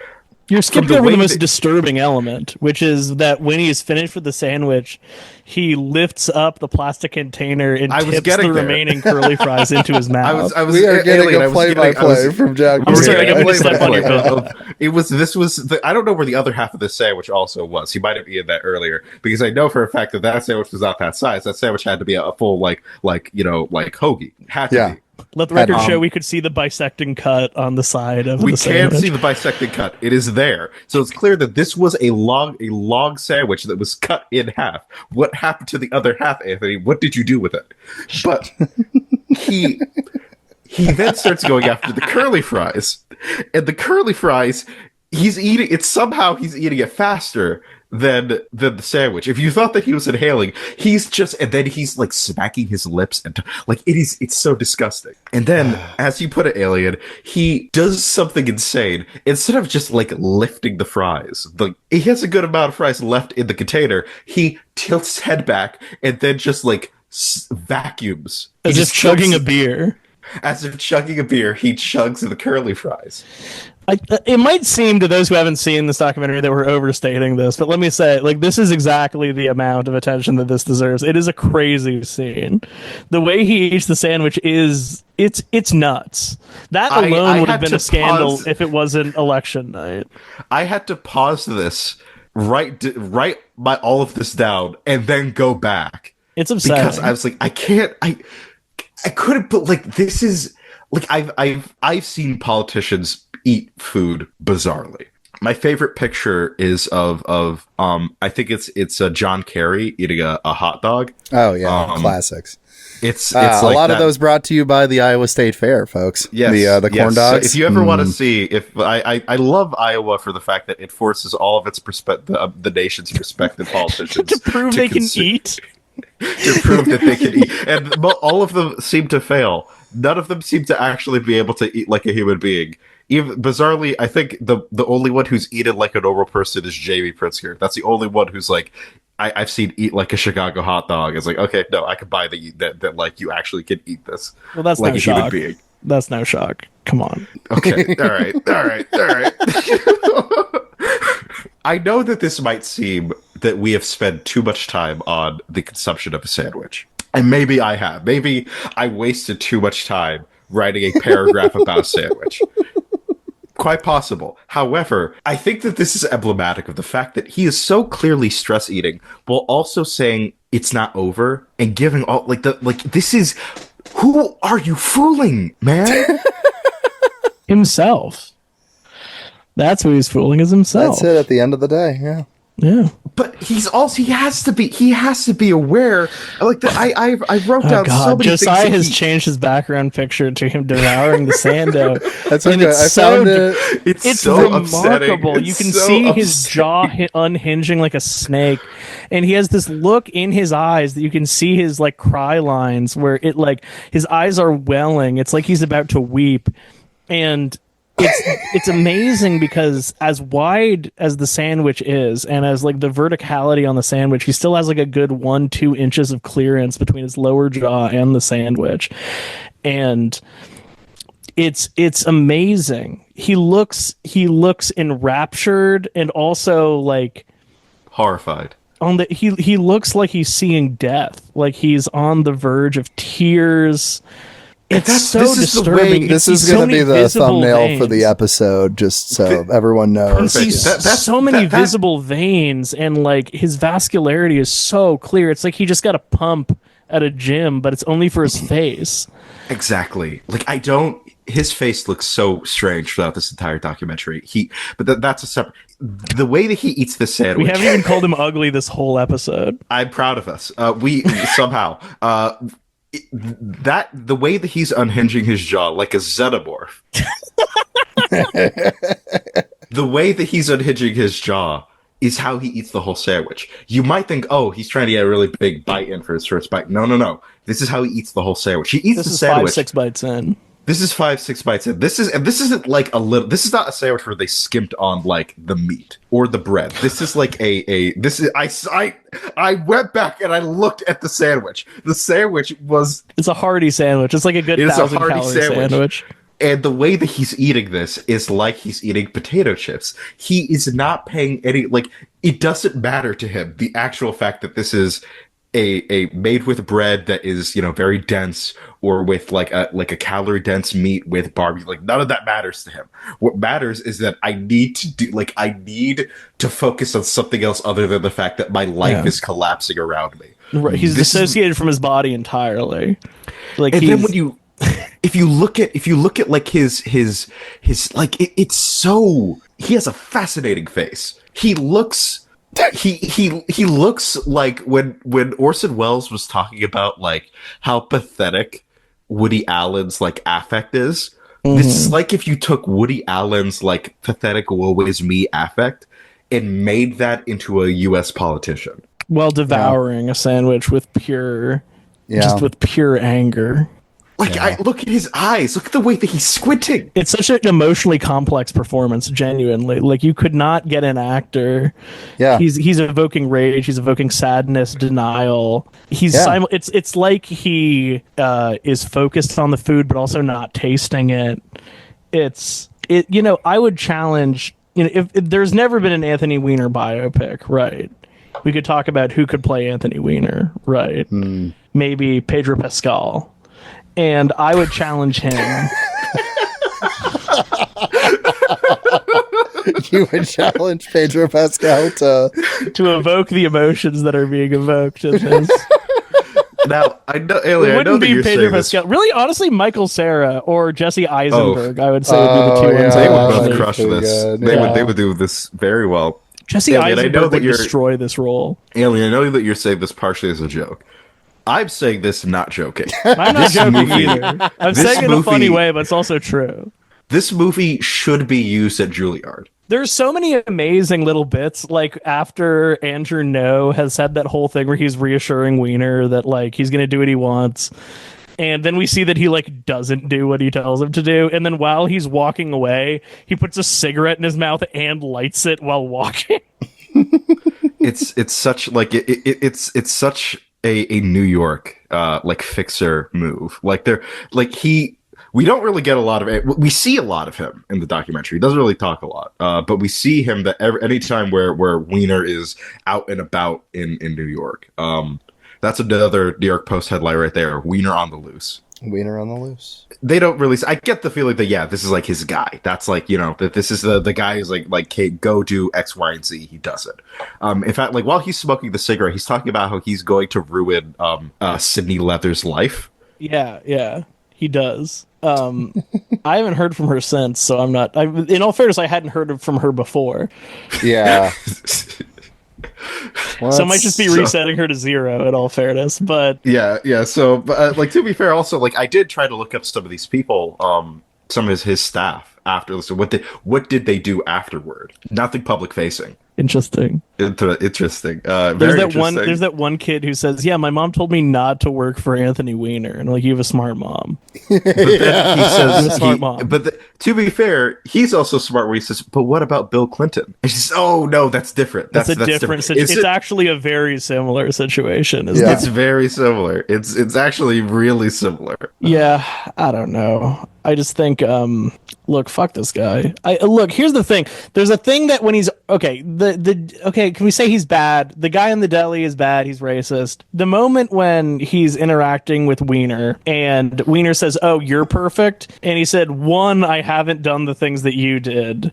You're skipping over the most disturbing element, which is that when he is finished with the sandwich, he lifts up the plastic container and tips the remaining curly fries into his mouth. We are getting a play-by-play from Jack. I'm sorry, I didn't mean to step on your foot. I don't know where the other half of the sandwich also was. He might have eaten that earlier, because I know for a fact that sandwich was not that size. That sandwich had to be a full hoagie. Had to be. Let the record show we could see the bisecting cut on the side of the sandwich. We can see the bisecting cut. It is there. So it's clear that this was a log sandwich that was cut in half. What happened to the other half, Anthony? What did you do with it? But he then starts going after the curly fries. And the curly fries, he's eating it faster than the sandwich. If you thought that he was inhaling, he's like smacking his lips and it's so disgusting. And then, as you put it, Alien, he does something insane. Instead of just like lifting the fries, he has a good amount of fries left in the container. He tilts his head back and then just like vacuums as if chugging a beer. As if chugging a beer, he chugs the curly fries. It might seem to those who haven't seen this documentary that we're overstating this, but let me say, this is exactly the amount of attention that this deserves. It is a crazy scene. The way he eats the sandwich it's nuts. That alone would have been a scandal if it wasn't election night. I had to pause this, write all of this down, and then go back. It's upsetting. Because I was like, I couldn't, but this is I've seen politicians eat food bizarrely. My favorite picture is of I think it's John Kerry eating a hot dog. Oh yeah, classics. It's a lot of those brought to you by the Iowa State Fair, folks. Yes, the corn dogs. So if you ever want to see, I love Iowa for the fact that it forces all of its the nation's respected politicians to prove they can eat. To prove that they can eat, and all of them seem to fail. None of them seem to actually be able to eat like a human being. Even bizarrely, I think the only one who's eaten like a normal person is Jamie Pritzker. That's the only one who's I've seen eat like a Chicago hot dog. It's like, okay, no, I can buy that you actually can eat this. Well, that's like no a shock. human being. That's no shock. Come on. Okay, all right. I know that this might seem that we have spent too much time on the consumption of a sandwich. And maybe I have. Maybe I wasted too much time writing a paragraph about a sandwich. Quite possible. However, I think that this is emblematic of the fact that he is so clearly stress eating while also saying it's not over and giving all this is, who are you fooling, man? Himself. That's who he's fooling, is himself. That's it at the end of the day. Yeah. Yeah. But he has to be aware. I wrote down so many Josiah things. has changed his background picture to him devouring the sando. That's okay. It's so remarkable. Upsetting. You can see his jaw unhinging like a snake, and he has this look in his eyes that you can see his cry lines where his eyes are welling. It's like he's about to weep, and it's amazing because as wide as the sandwich is and as the verticality on the sandwich, he still has a good 1-2 inches of clearance between his lower jaw and the sandwich. And it's amazing. He looks enraptured and also like horrified. He looks like he's seeing death, like he's on the verge of tears. It's so disturbing. This is going to be the thumbnail for the episode, just so everyone knows. That's so many visible veins, and like his vascularity is so clear. It's like he just got a pump at a gym, but it's only for his face. Exactly. Like his face looks so strange throughout this entire documentary. That's a separate. The way that he eats the sandwich. We haven't even called him ugly this whole episode. I'm proud of us. We somehow the way that he's unhinging his jaw like a xenomorph. The way that he's unhinging his jaw is how he eats the whole sandwich. You might think, oh, he's trying to get a really big bite in for his first bite. No. This is how he eats the whole sandwich. He eats the sandwich. This is 5-6 bites in. This is 5-6 bites in. This isn't like a little. This is not a sandwich where they skimped on like the meat or the bread. This is like I went back and I looked at the sandwich. The sandwich was. It's a hearty sandwich. It's like a good 1,000-calorie sandwich. And the way that he's eating this is like he's eating potato chips. He is not paying any, like, it doesn't matter to him, the actual fact that this is a made with bread that is, very dense, or with like a calorie dense meat with barbecue. Like, none of that matters to him. What matters is that I need to focus on something else other than the fact that my life is collapsing around me. Right. He's dissociated from his body entirely. Like, and then when you if you look at like his like it's so, he has a fascinating face. He looks like when Orson Welles was talking about like how pathetic Woody Allen's like affect is. This is like if you took Woody Allen's like pathetic woe is me affect and made that into a US politician while devouring a sandwich with pure anger. Like, I look at his eyes. Look at the way that he's squinting. It's such an emotionally complex performance, genuinely. Like, you could not get an actor. Yeah. He's evoking rage. He's evoking sadness, denial. It's like he is focused on the food, but also not tasting it. I would challenge, if there's never been an Anthony Weiner biopic, right? We could talk about who could play Anthony Weiner, right? Maybe Pedro Pascal. And I would challenge him. You would challenge Pedro Pascal to evoke the emotions that are being evoked in this. Now, I know, Alien, it wouldn't be Pedro Pascal. Really, honestly, Michael Cera or Jesse Eisenberg, I would say, would be the two ones. They would both crush this. They would do this very well. Jesse Eisenberg would destroy this role. Alien, I know that you're saying this partially as a joke. I'm saying this not joking. I'm not joking either. I'm saying it in a funny way, but it's also true. This movie should be used at Juilliard. There's so many amazing little bits, like after Andrew No has said that whole thing where he's reassuring Weiner that like he's going to do what he wants. And then we see that he like doesn't do what he tells him to do. And then while he's walking away, he puts a cigarette in his mouth and lights it while walking. It's such like it's such a New York like fixer move. Like we don't really get a lot of it. We see a lot of him in the documentary. He doesn't really talk a lot, but we see him that anytime where Weiner is out and about in New York. That's another New York Post headline right there. Weiner on the loose. Weiner on the loose. They don't really. I get the feeling that this is like his guy. That's like that this is the guy who's like hey, go do X, Y, and Z. He does it. In fact, like while he's smoking the cigarette, he's talking about how he's going to ruin Sydney Leather's life. Yeah, he does. I haven't heard from her since, so I'm not. In all fairness, I hadn't heard from her before. Yeah. So I might just be resetting her to 0 in all fairness, but yeah. So, like to be fair, also like I did try to look up some of these people, some of his staff after this. What did they do afterward? Nothing public facing. Interesting. Interesting. There's that one kid who says, "Yeah, my mom told me not to work for Anthony Weiner," and like, you have a smart mom. But then he says, smart mom. But to be fair, he's also smart where he says, "But what about Bill Clinton?" And she's, "Oh no, that's different. That's different situation. It's actually a very similar situation. Isn't it? It's very similar. It's actually really similar." Yeah, I don't know. I just think, look, fuck this guy. Look, here's the thing. There's a thing that when he's okay, can we say he's bad? The guy in the deli is bad. He's racist. The moment when he's interacting with Weiner and Weiner says, "Oh, you're perfect," and he said, "1, I haven't done the things that you did,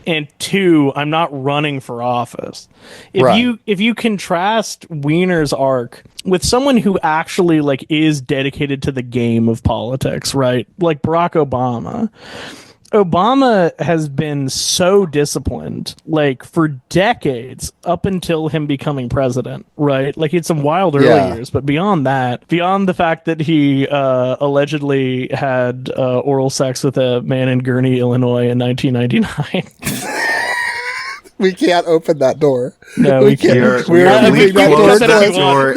and 2, I'm not running for office." If you contrast Weiner's arc with someone who actually like is dedicated to the game of politics, right? Like Barack Obama. Obama has been so disciplined, like, for decades, up until him becoming president, right? Like, he had some wild early years, but beyond that, beyond the fact that he allegedly had oral sex with a man in Gurnee, Illinois in 1999. We can't open that door. No, we can't. We're leaving that door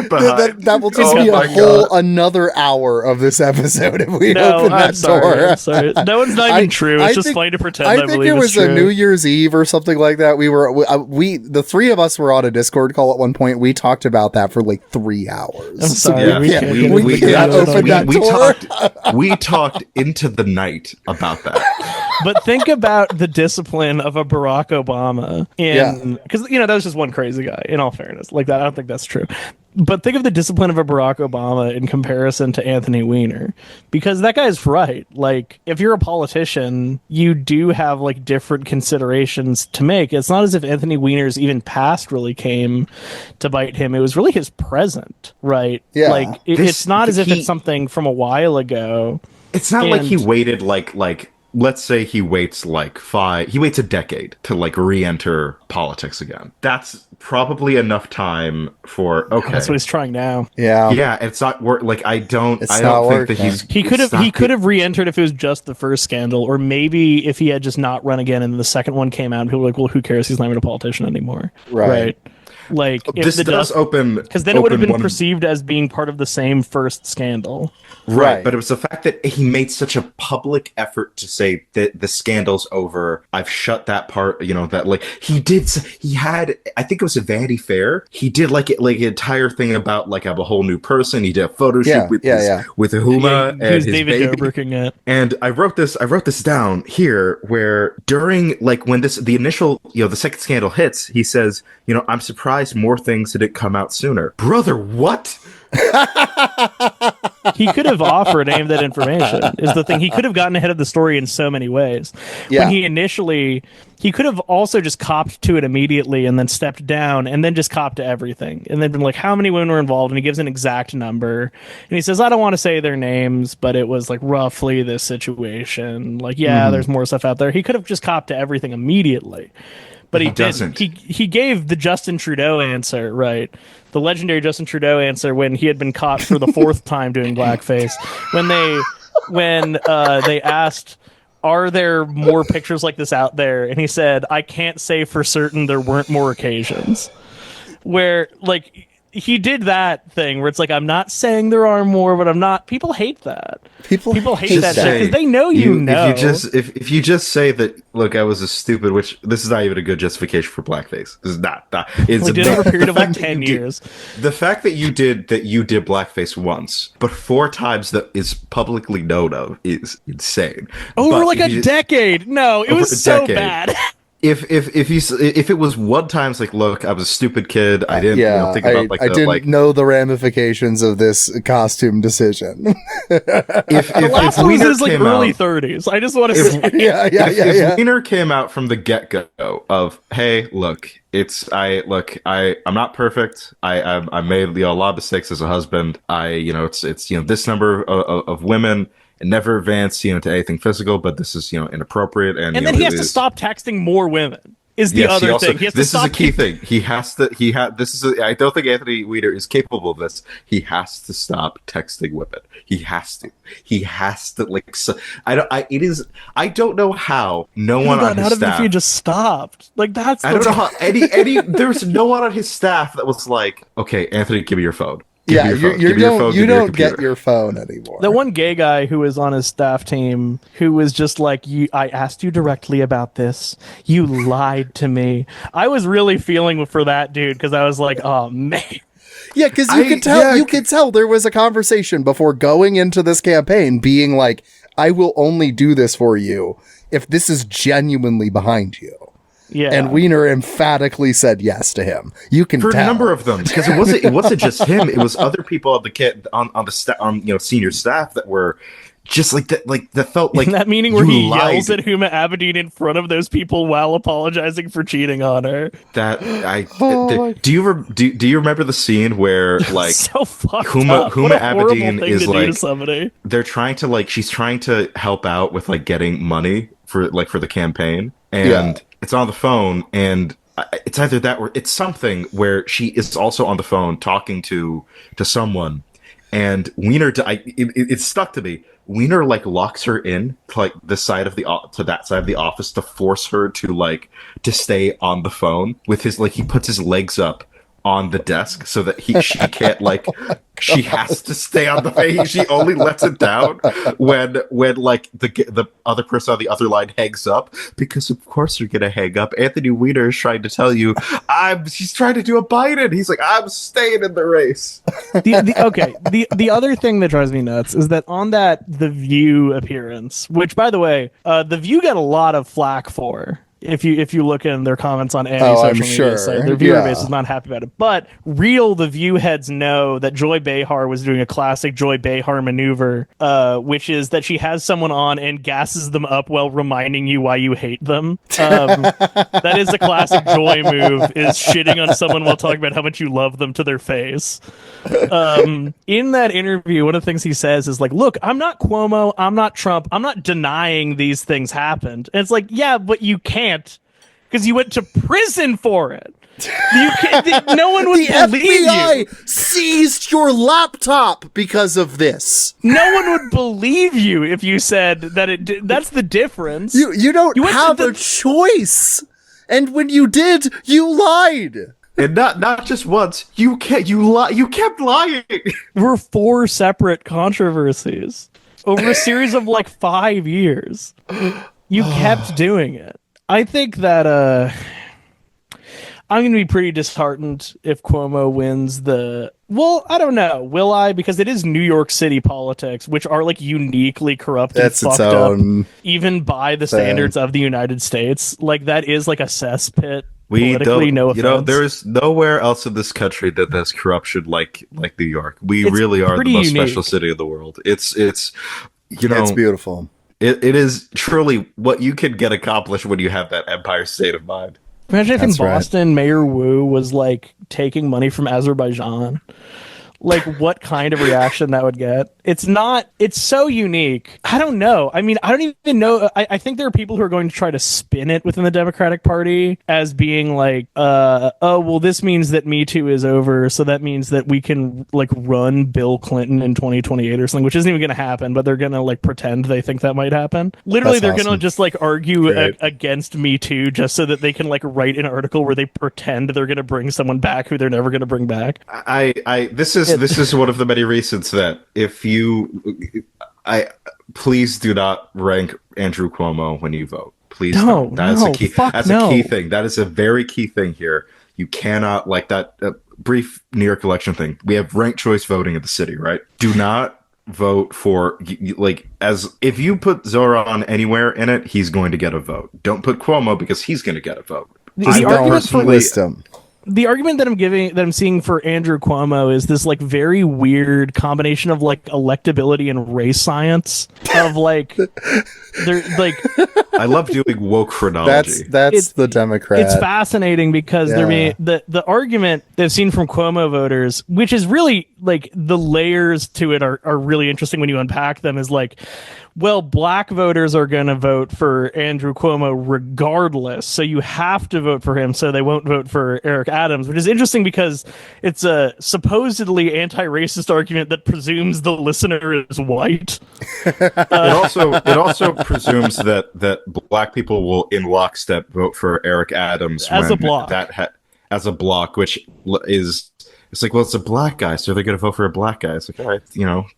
closed. That will just be a whole another hour of this episode if we open that door. I'm sorry. That one's not even true. It's just funny to pretend I think it was a New Year's Eve or something like that. We the three of us were on a Discord call at one point. We talked about that for like 3 hours. I'm sorry. We talked into the night about that. But think about the discipline of a Barack Obama because that was just one crazy guy, in all fairness. Like that, I don't think that's true. But think of the discipline of a Barack Obama in comparison to Anthony Weiner, because that guy's right. Like, if you're a politician, you do have like different considerations to make. It's not as if Anthony Weiner's even past really came to bite him. It was really his present, right? Yeah. Like it's not as if it's something from a while ago. It's not like he waited like let's say he waits a decade to like re-enter politics again. That's probably enough time for that's what he's trying now. Yeah, it's not work. Like I don't think that he could have re-entered if it was just the first scandal, or maybe if he had just not run again and the second one came out and people were like, well, who cares, he's not even a politician anymore, right? Like, if this does open, because then it would have been perceived as being part of the same first scandal, right? But it was the fact that he made such a public effort to say that the scandal's over. I've shut that part. That like he had. I think it was a Vanity Fair. He did like an entire thing about like I'm a whole new person. He did a photo shoot with Huma and his David baby. Dobrik'ing it. And I wrote this down here, where during like when the initial the second scandal hits, he says, I'm surprised more things didn't come out sooner. Brother, what? He could have offered any of that information, is the thing. He could have gotten ahead of the story in so many ways. When he could have also just copped to it immediately and then stepped down and then just copped to everything and then been like, how many women were involved? And he gives an exact number and he says, I don't want to say their names, but it was like roughly this situation. Like, there's more stuff out there. He could have just copped to everything immediately. But he didn't. He gave the Justin Trudeau answer, right? The legendary Justin Trudeau answer when he had been caught for the 4th time doing blackface. When they asked, are there more pictures like this out there? And he said, I can't say for certain there weren't more occasions. Where, like, he did that thing where it's like, I'm not saying there are more, but I'm not. People hate that. People hate that shit because they know know. If you just say that, look, I was a stupid, which this is not even a good justification for blackface. This is not. It's we did over a period of like 10 years. The fact that you did blackface once, but 4 times that is publicly known of is insane. Over like a decade. No, it was so bad. If it was one time, it's like, look, I was a stupid kid. I didn't think about I didn't know the ramifications of this costume decision. The last one was like early 30s. I just want to say, if Weiner came out from the get-go of, hey, look, I'm not perfect. I made a lot of mistakes as a husband. It's this number of women. And never advance, to anything physical, but this is, inappropriate. And then he has to stop texting more women. Is the other thing. He has this is a key thing. I don't think Anthony Weiner is capable of this. He has to stop texting women. He has to like. So, I don't know how no one on his staff. If he just stopped, like that's. I don't know how any. There's no one on his staff that was like, okay, Anthony, give me your phone. You don't get your phone anymore. The one gay guy who was on his staff team who was just like, I asked you directly about this. You lied to me. I was really feeling for that dude because I was like, oh man. Yeah, because you could tell there was a conversation before going into this campaign being like, I will only do this for you if this is genuinely behind you. Yeah. And Weiner emphatically said yes to him. You can for tell. a number of them, because it wasn't just him. It was other people on the senior staff that were just like that. Like that felt like in that meeting where he lied. yells at Huma Abedin in front of those people while apologizing for cheating on her. Do you remember the scene where like so fucked Huma up. What a Abedin is to do like to somebody. They're trying to like she's trying to help out with like getting money for the campaign, and it's on the phone, and it's either that or it's something where she is also on the phone talking to someone, and Weiner it stuck to me. Weiner like locks her in to like this side of to that side of the office to force her to stay on the phone with his he puts his legs up on the desk so that she can't she has to stay on the phone. She only lets it down when like the other person on the other line hangs up, because of course you're gonna hang up. Anthony Weiner is trying to tell you she's trying to do a Biden. He's like, I'm staying in the race. The other thing that drives me nuts is that on that The View appearance, which by the way, The View got a lot of flack for. If you look in their comments on any social media site, their viewer base is not happy about it. But The View heads know that Joy Behar was doing a classic Joy Behar maneuver, which is that she has someone on and gasses them up while reminding you why you hate them. That is a classic Joy move, is shitting on someone while talking about how much you love them to their face. In that interview, one of the things he says is like, look, I'm not Cuomo, I'm not Trump, I'm not denying these things happened. And it's like, yeah, but you can't, because you went to prison for it. You can't, no one would believe you. The FBI seized your laptop because of this. No one would believe you if you said that that's the difference. You don't have a choice. And when you did, you lied. And not just once. You kept lying. We're 4 separate controversies over a series of 5 years. You kept doing it. I think that I'm going to be pretty disheartened if Cuomo wins I don't know. Will I? Because it is New York City politics, which are uniquely corrupt and fucked up, even by the standards of the United States. That is a cesspit. We don't, no offense. there's nowhere else in this country that has corruption like New York. It's really are the most special city in the world. It's it's beautiful. It is truly what you can get accomplished when you have that empire state of mind. Imagine if in Boston, Mayor Wu was taking money from Azerbaijan. What kind of reaction that would get? It's so unique. I don't know. I mean, I don't even know. I think there are people who are going to try to spin it within the Democratic Party as being this means that Me Too is over, so that means that we can run Bill Clinton in 2028 or something, which isn't even going to happen, but they're going to pretend they think that might happen. Literally, they're going to just argue against Me Too just so that they can write an article where they pretend they're going to bring someone back who they're never going to bring back. This is one of the many reasons that please do not rank Andrew Cuomo when you vote. Please don't. That's a key. That's a key thing. That is a very key thing here. You cannot that brief New York election thing. We have ranked choice voting in the city, right? Do not vote for if you put Zoran anywhere in it, he's going to get a vote. Don't put Cuomo because he's going to get a vote. The argument that I'm seeing for Andrew Cuomo is this very weird combination of electability and race science of they're I love doing woke chronology. That's the Democrat. It's fascinating because the argument that I've seen from Cuomo voters, which is really the layers to it are really interesting when you unpack them, is well, black voters are going to vote for Andrew Cuomo regardless, so you have to vote for him, so they won't vote for Eric Adams, which is interesting because it's a supposedly anti-racist argument that presumes the listener is white. It also presumes that black people will in lockstep vote for Eric Adams as a block. As a block, which is It's like, well, it's a black guy, so they're going to vote for a black guy. It's like, all right,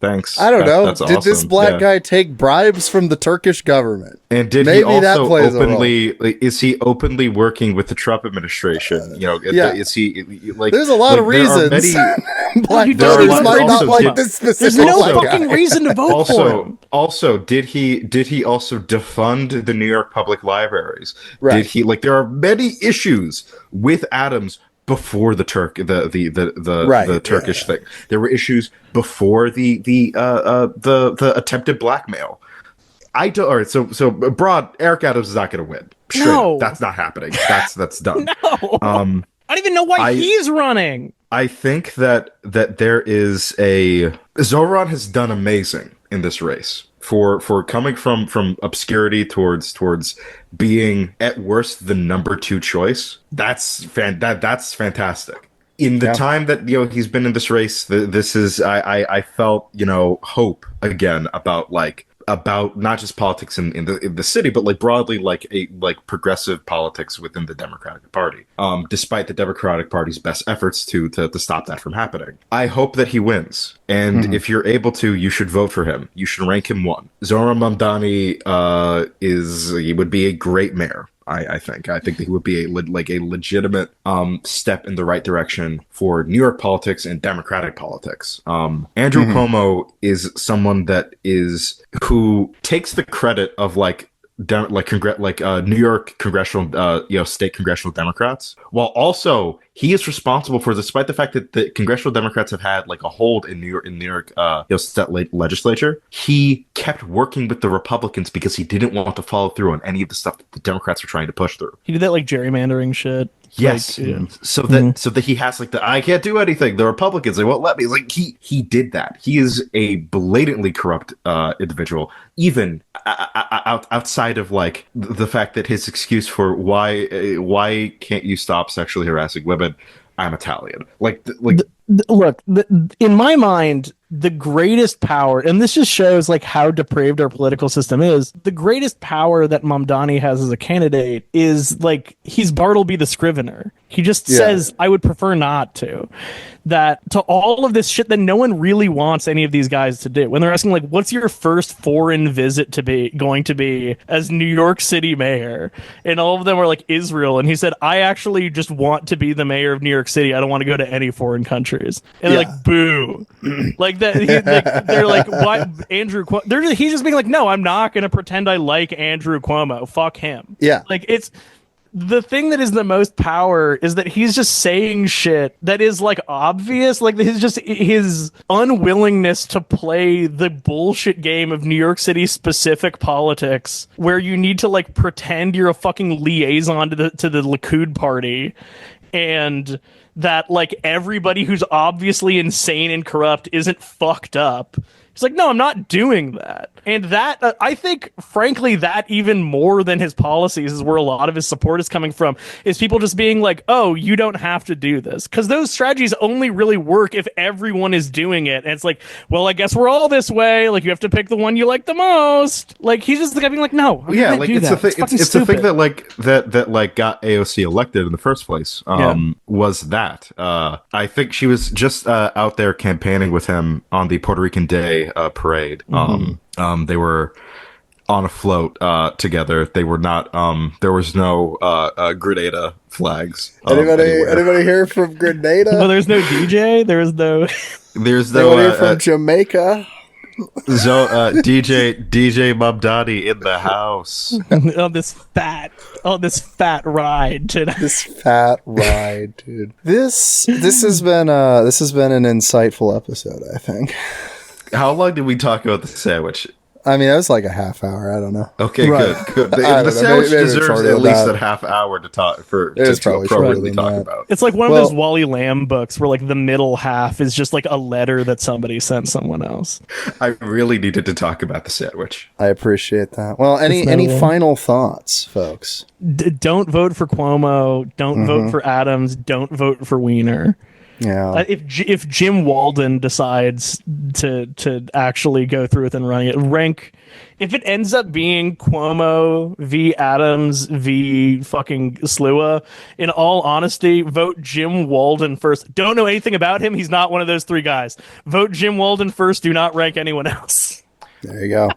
thanks. I don't know. That's Did this awesome. black guy take bribes from the Turkish government? And did Maybe he that also plays openly, is he openly working with the Trump administration? Is he like, there's a lot of reasons. Black voters might not like this specific. There's no fucking reason to vote for him. Also, did he also defund the New York public libraries? Right. Did he there are many issues with Adams before the Turkish thing. There were issues before the attempted blackmail. I don't. All right, so broad. Eric Adams is not going to win. No, that's not happening. That's done. No, I don't even know why he's running. I think that there is Zoran has done amazing in this race for coming from obscurity towards being at worst the number 2 choice. That's fantastic. In the time that he's been in this race, this is I felt hope about not just politics in the city, but broadly progressive politics within the Democratic Party. Despite the Democratic Party's best efforts to stop that from happening, I hope that he wins. And if you're able to, you should vote for him. You should rank him 1. Zoran Mamdani he would be a great mayor. I think that he would be a legitimate step in the right direction for New York politics and Democratic politics. Andrew Cuomo is someone who takes the credit of New York congressional state congressional Democrats, while also he is responsible for, despite the fact that the congressional Democrats have had a hold in New York state legislature, he kept working with the Republicans because he didn't want to follow through on any of the stuff that the Democrats were trying to push through. He did that gerrymandering shit. Yes, so that he has I can't do anything. The Republicans, they won't let me. He did that. He is a blatantly corrupt individual. Even outside of the fact that his excuse for why can't you stop sexually harassing women? I'm Italian. Look, in my mind, the greatest power, and this just shows how depraved our political system is, the greatest power that Mamdani has as a candidate is he's Bartleby the Scrivener. He just says, I would prefer not to. That to all of this shit that no one really wants any of these guys to do. When they're asking what's your first foreign visit going to be as New York City mayor? And all of them were Israel. And he said, I actually just want to be the mayor of New York City. I don't want to go to any foreign countries. And they're boo. They're what? Andrew Cuomo. He's just being no, I'm not going to pretend I like Andrew Cuomo. Fuck him. Yeah. It's the thing that is the most power is that he's just saying shit that is obvious. His unwillingness to play the bullshit game of New York City specific politics where you need to pretend you're a fucking liaison to the Likud party, and that everybody who's obviously insane and corrupt isn't fucked up. He's no, I'm not doing that. And that, I think, frankly, that even more than his policies is where a lot of his support is coming from, is people just being oh, you don't have to do this. Because those strategies only really work if everyone is doing it. And it's well, I guess we're all this way. You have to pick the one you like the most. He's just being no, I'm not do that. It's the thing that got AOC elected in the first place. Was that. I think she was just out there campaigning with him on the Puerto Rican Day parade. They were on a float together. They were not. There was no Grenada flags. Anybody here from Grenada? Well, there's no DJ. There's no. There's no. Anybody from Jamaica? DJ Mamdani in the house on this fat ride today. This fat ride, dude. This has been an insightful episode, I think. How long did we talk about the sandwich? I mean, it was like a half hour. I don't know. Okay, right. Good. The sandwich deserves at least a half hour to talk to appropriately talk about. It's like one of those Wally Lamb books where the middle half is just a letter that somebody sent someone else. I really needed to talk about the sandwich. I appreciate that. Well, any final thoughts, folks? Don't vote for Cuomo. Don't vote for Adams. Don't vote for Weiner. Yeah. If Jim Walden decides to actually go through with and running it, rank. If it ends up being Cuomo v. Adams v. fucking Slua, in all honesty, vote Jim Walden first. Don't know anything about him. He's not one of those three guys. Vote Jim Walden first. Do not rank anyone else. There you go.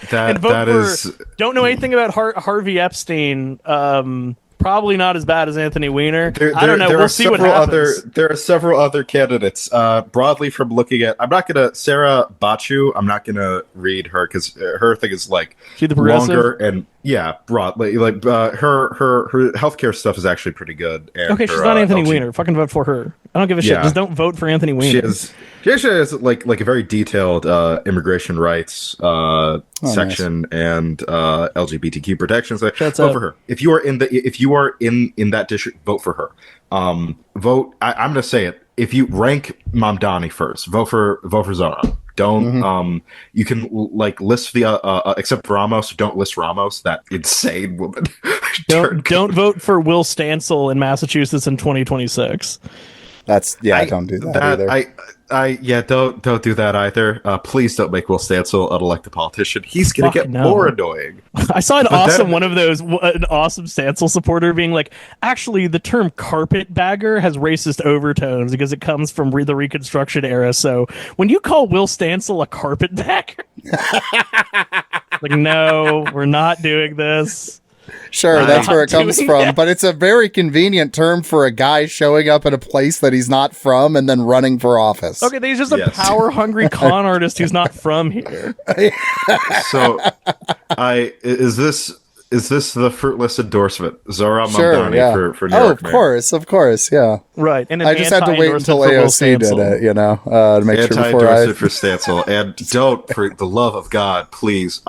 Don't know anything about Harvey Epstein. Probably not as bad as Anthony Weiner. I don't know. We'll see what happens. There are several other candidates. Broadly, from looking at, Sarah Bachu. I'm not gonna read her because her thing is like longer and broadly her healthcare stuff is actually pretty good. And she's not Anthony Weiner. Fucking vote for her. I don't give a shit. Just don't vote for Anthony Weiner. She actually has like a very detailed immigration rights section and LGBTQ protections. Vote for her. If you are in that district, vote for her. Vote. I'm gonna say it. If you rank Mamdani first, vote for Zara. Don't you can list the except Ramos. Don't list Ramos. That insane woman. Don't vote for Will Stansel in Massachusetts in 2026. Don't do that either. Don't do that either. Please don't make Will Stansel an elected politician. He's gonna get more annoying. I saw an awesome Stansel supporter being like, actually, the term carpetbagger has racist overtones because it comes from the Reconstruction era. So when you call Will Stansel a carpetbagger, like, no, we're not doing this. Sure, that's where it comes from, but it's a very convenient term for a guy showing up at a place that he's not from and then running for office. Okay, he's just a power-hungry con artist who's not from here. So, is this the fruitless endorsement? Zara Mamdani for New York Mayor. Of course, yeah. Right, and I just had to wait until AOC did it, to make sure before I... for Stansel, and don't, for the love of God, please,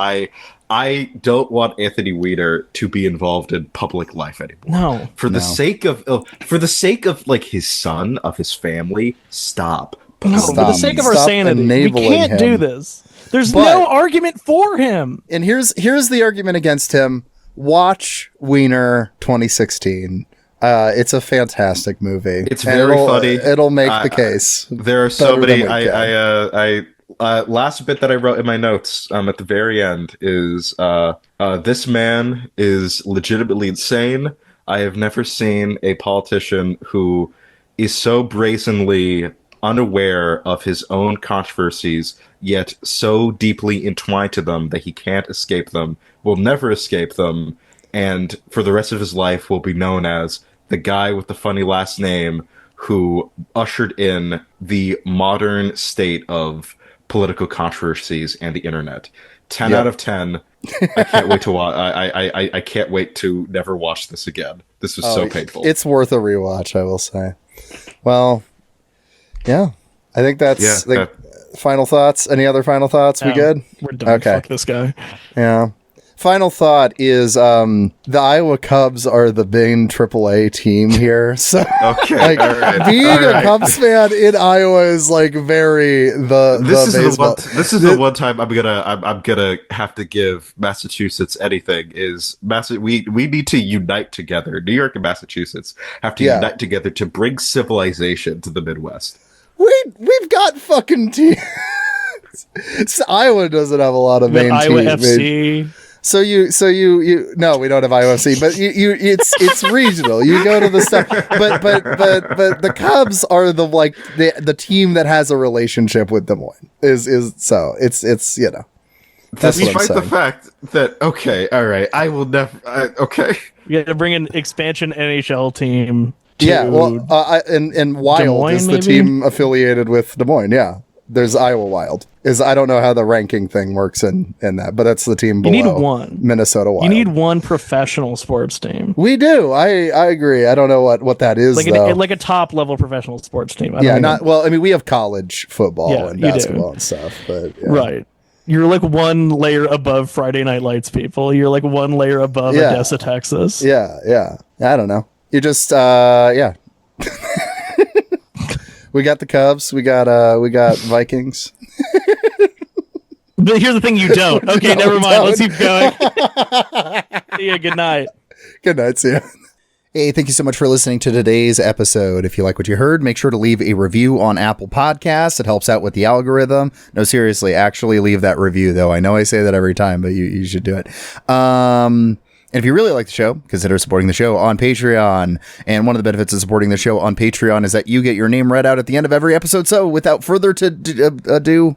I don't want Anthony Weiner to be involved in public life anymore. No. For the sake of like his son, of his family, stop. No, for the sake of our sanity, we can't do this. There's no argument for him. And here's the argument against him. Watch Weiner 2016. It's a fantastic movie. It's very funny. It'll make the case. There are so many. Last bit that I wrote in my notes at the very end is this man is legitimately insane. I have never seen a politician who is so brazenly unaware of his own controversies, yet so deeply entwined to them that he can't escape them, will never escape them, and for the rest of his life will be known as the guy with the funny last name who ushered in the modern state of political controversies and the internet. 10 out of 10. I can't wait to watch. I can't wait to never watch this again. This was so painful. It's worth a rewatch, I will say. Well, yeah. I think that's final thoughts. Any other final thoughts? We good? We're done. Okay. Fuck this guy. Yeah. Final thought is the Iowa Cubs are the main AAA team here. So being a Cubs fan in Iowa is like very this is the one time I'm gonna have to give Massachusetts anything is we need to unite together. New York and Massachusetts have to unite together to bring civilization to the Midwest. We've got fucking teams. Iowa doesn't have a lot of main Iowa teams. FC. So you no, we don't have IOFC, but it's regional. You go to the stuff, but the Cubs are the team that has a relationship with Des Moines. So it's That's despite the fact that I will never You got to bring an expansion NHL team. And Wild is the team affiliated with Des Moines. Yeah. There's Iowa Wild. I don't know how the ranking thing works in that, but that's the team below. You need one. Minnesota Wild. You need one professional sports team. We do. I agree. I don't know what that is, like a top level professional sports team. We have college football and basketball and stuff, but right. You're like one layer above Friday Night Lights, people. You're like one layer above Odessa, Texas. Yeah. I don't know. You just We got the Cubs. We got Vikings. But here's the thing: you don't. Okay, never mind. Let's keep going. See ya. Good night. Good night. See ya. Hey, thank you so much for listening to today's episode. If you like what you heard, make sure to leave a review on Apple Podcasts. It helps out with the algorithm. No, seriously, actually leave that review, though. I know I say that every time, but you should do it. And if you really like the show, consider supporting the show on Patreon. And one of the benefits of supporting the show on Patreon is that you get your name read out at the end of every episode. So without further ado,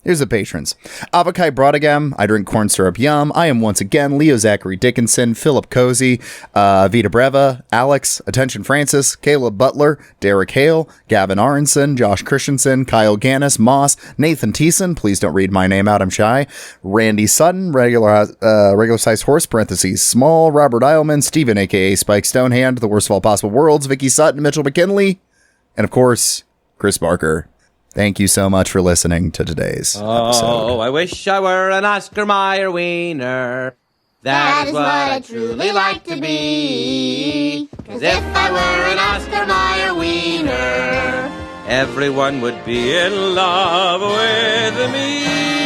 here's the patrons. Avakai Brodagam, I drink corn syrup yum. I am once again Leo Zachary Dickinson, Philip Cozy, Vita Breva, Alex, Attention Francis, Caleb Butler, Derek Hale, Gavin Aronson, Josh Christensen, Kyle Gannis, Moss, Nathan Thiessen, please don't read my name out, I'm shy, Randy Sutton, regular sized horse, parentheses, small, Robert Eilman, Steven, aka Spike Stonehand, The Worst of All Possible Worlds, Vicky Sutton, Mitchell McKinley, and of course, Chris Barker. Thank you so much for listening to today's episode. Oh, I wish I were an Oscar Mayer wiener. That is what I truly like to be. 'Cause if I were an Oscar Mayer wiener, everyone would be in love with me.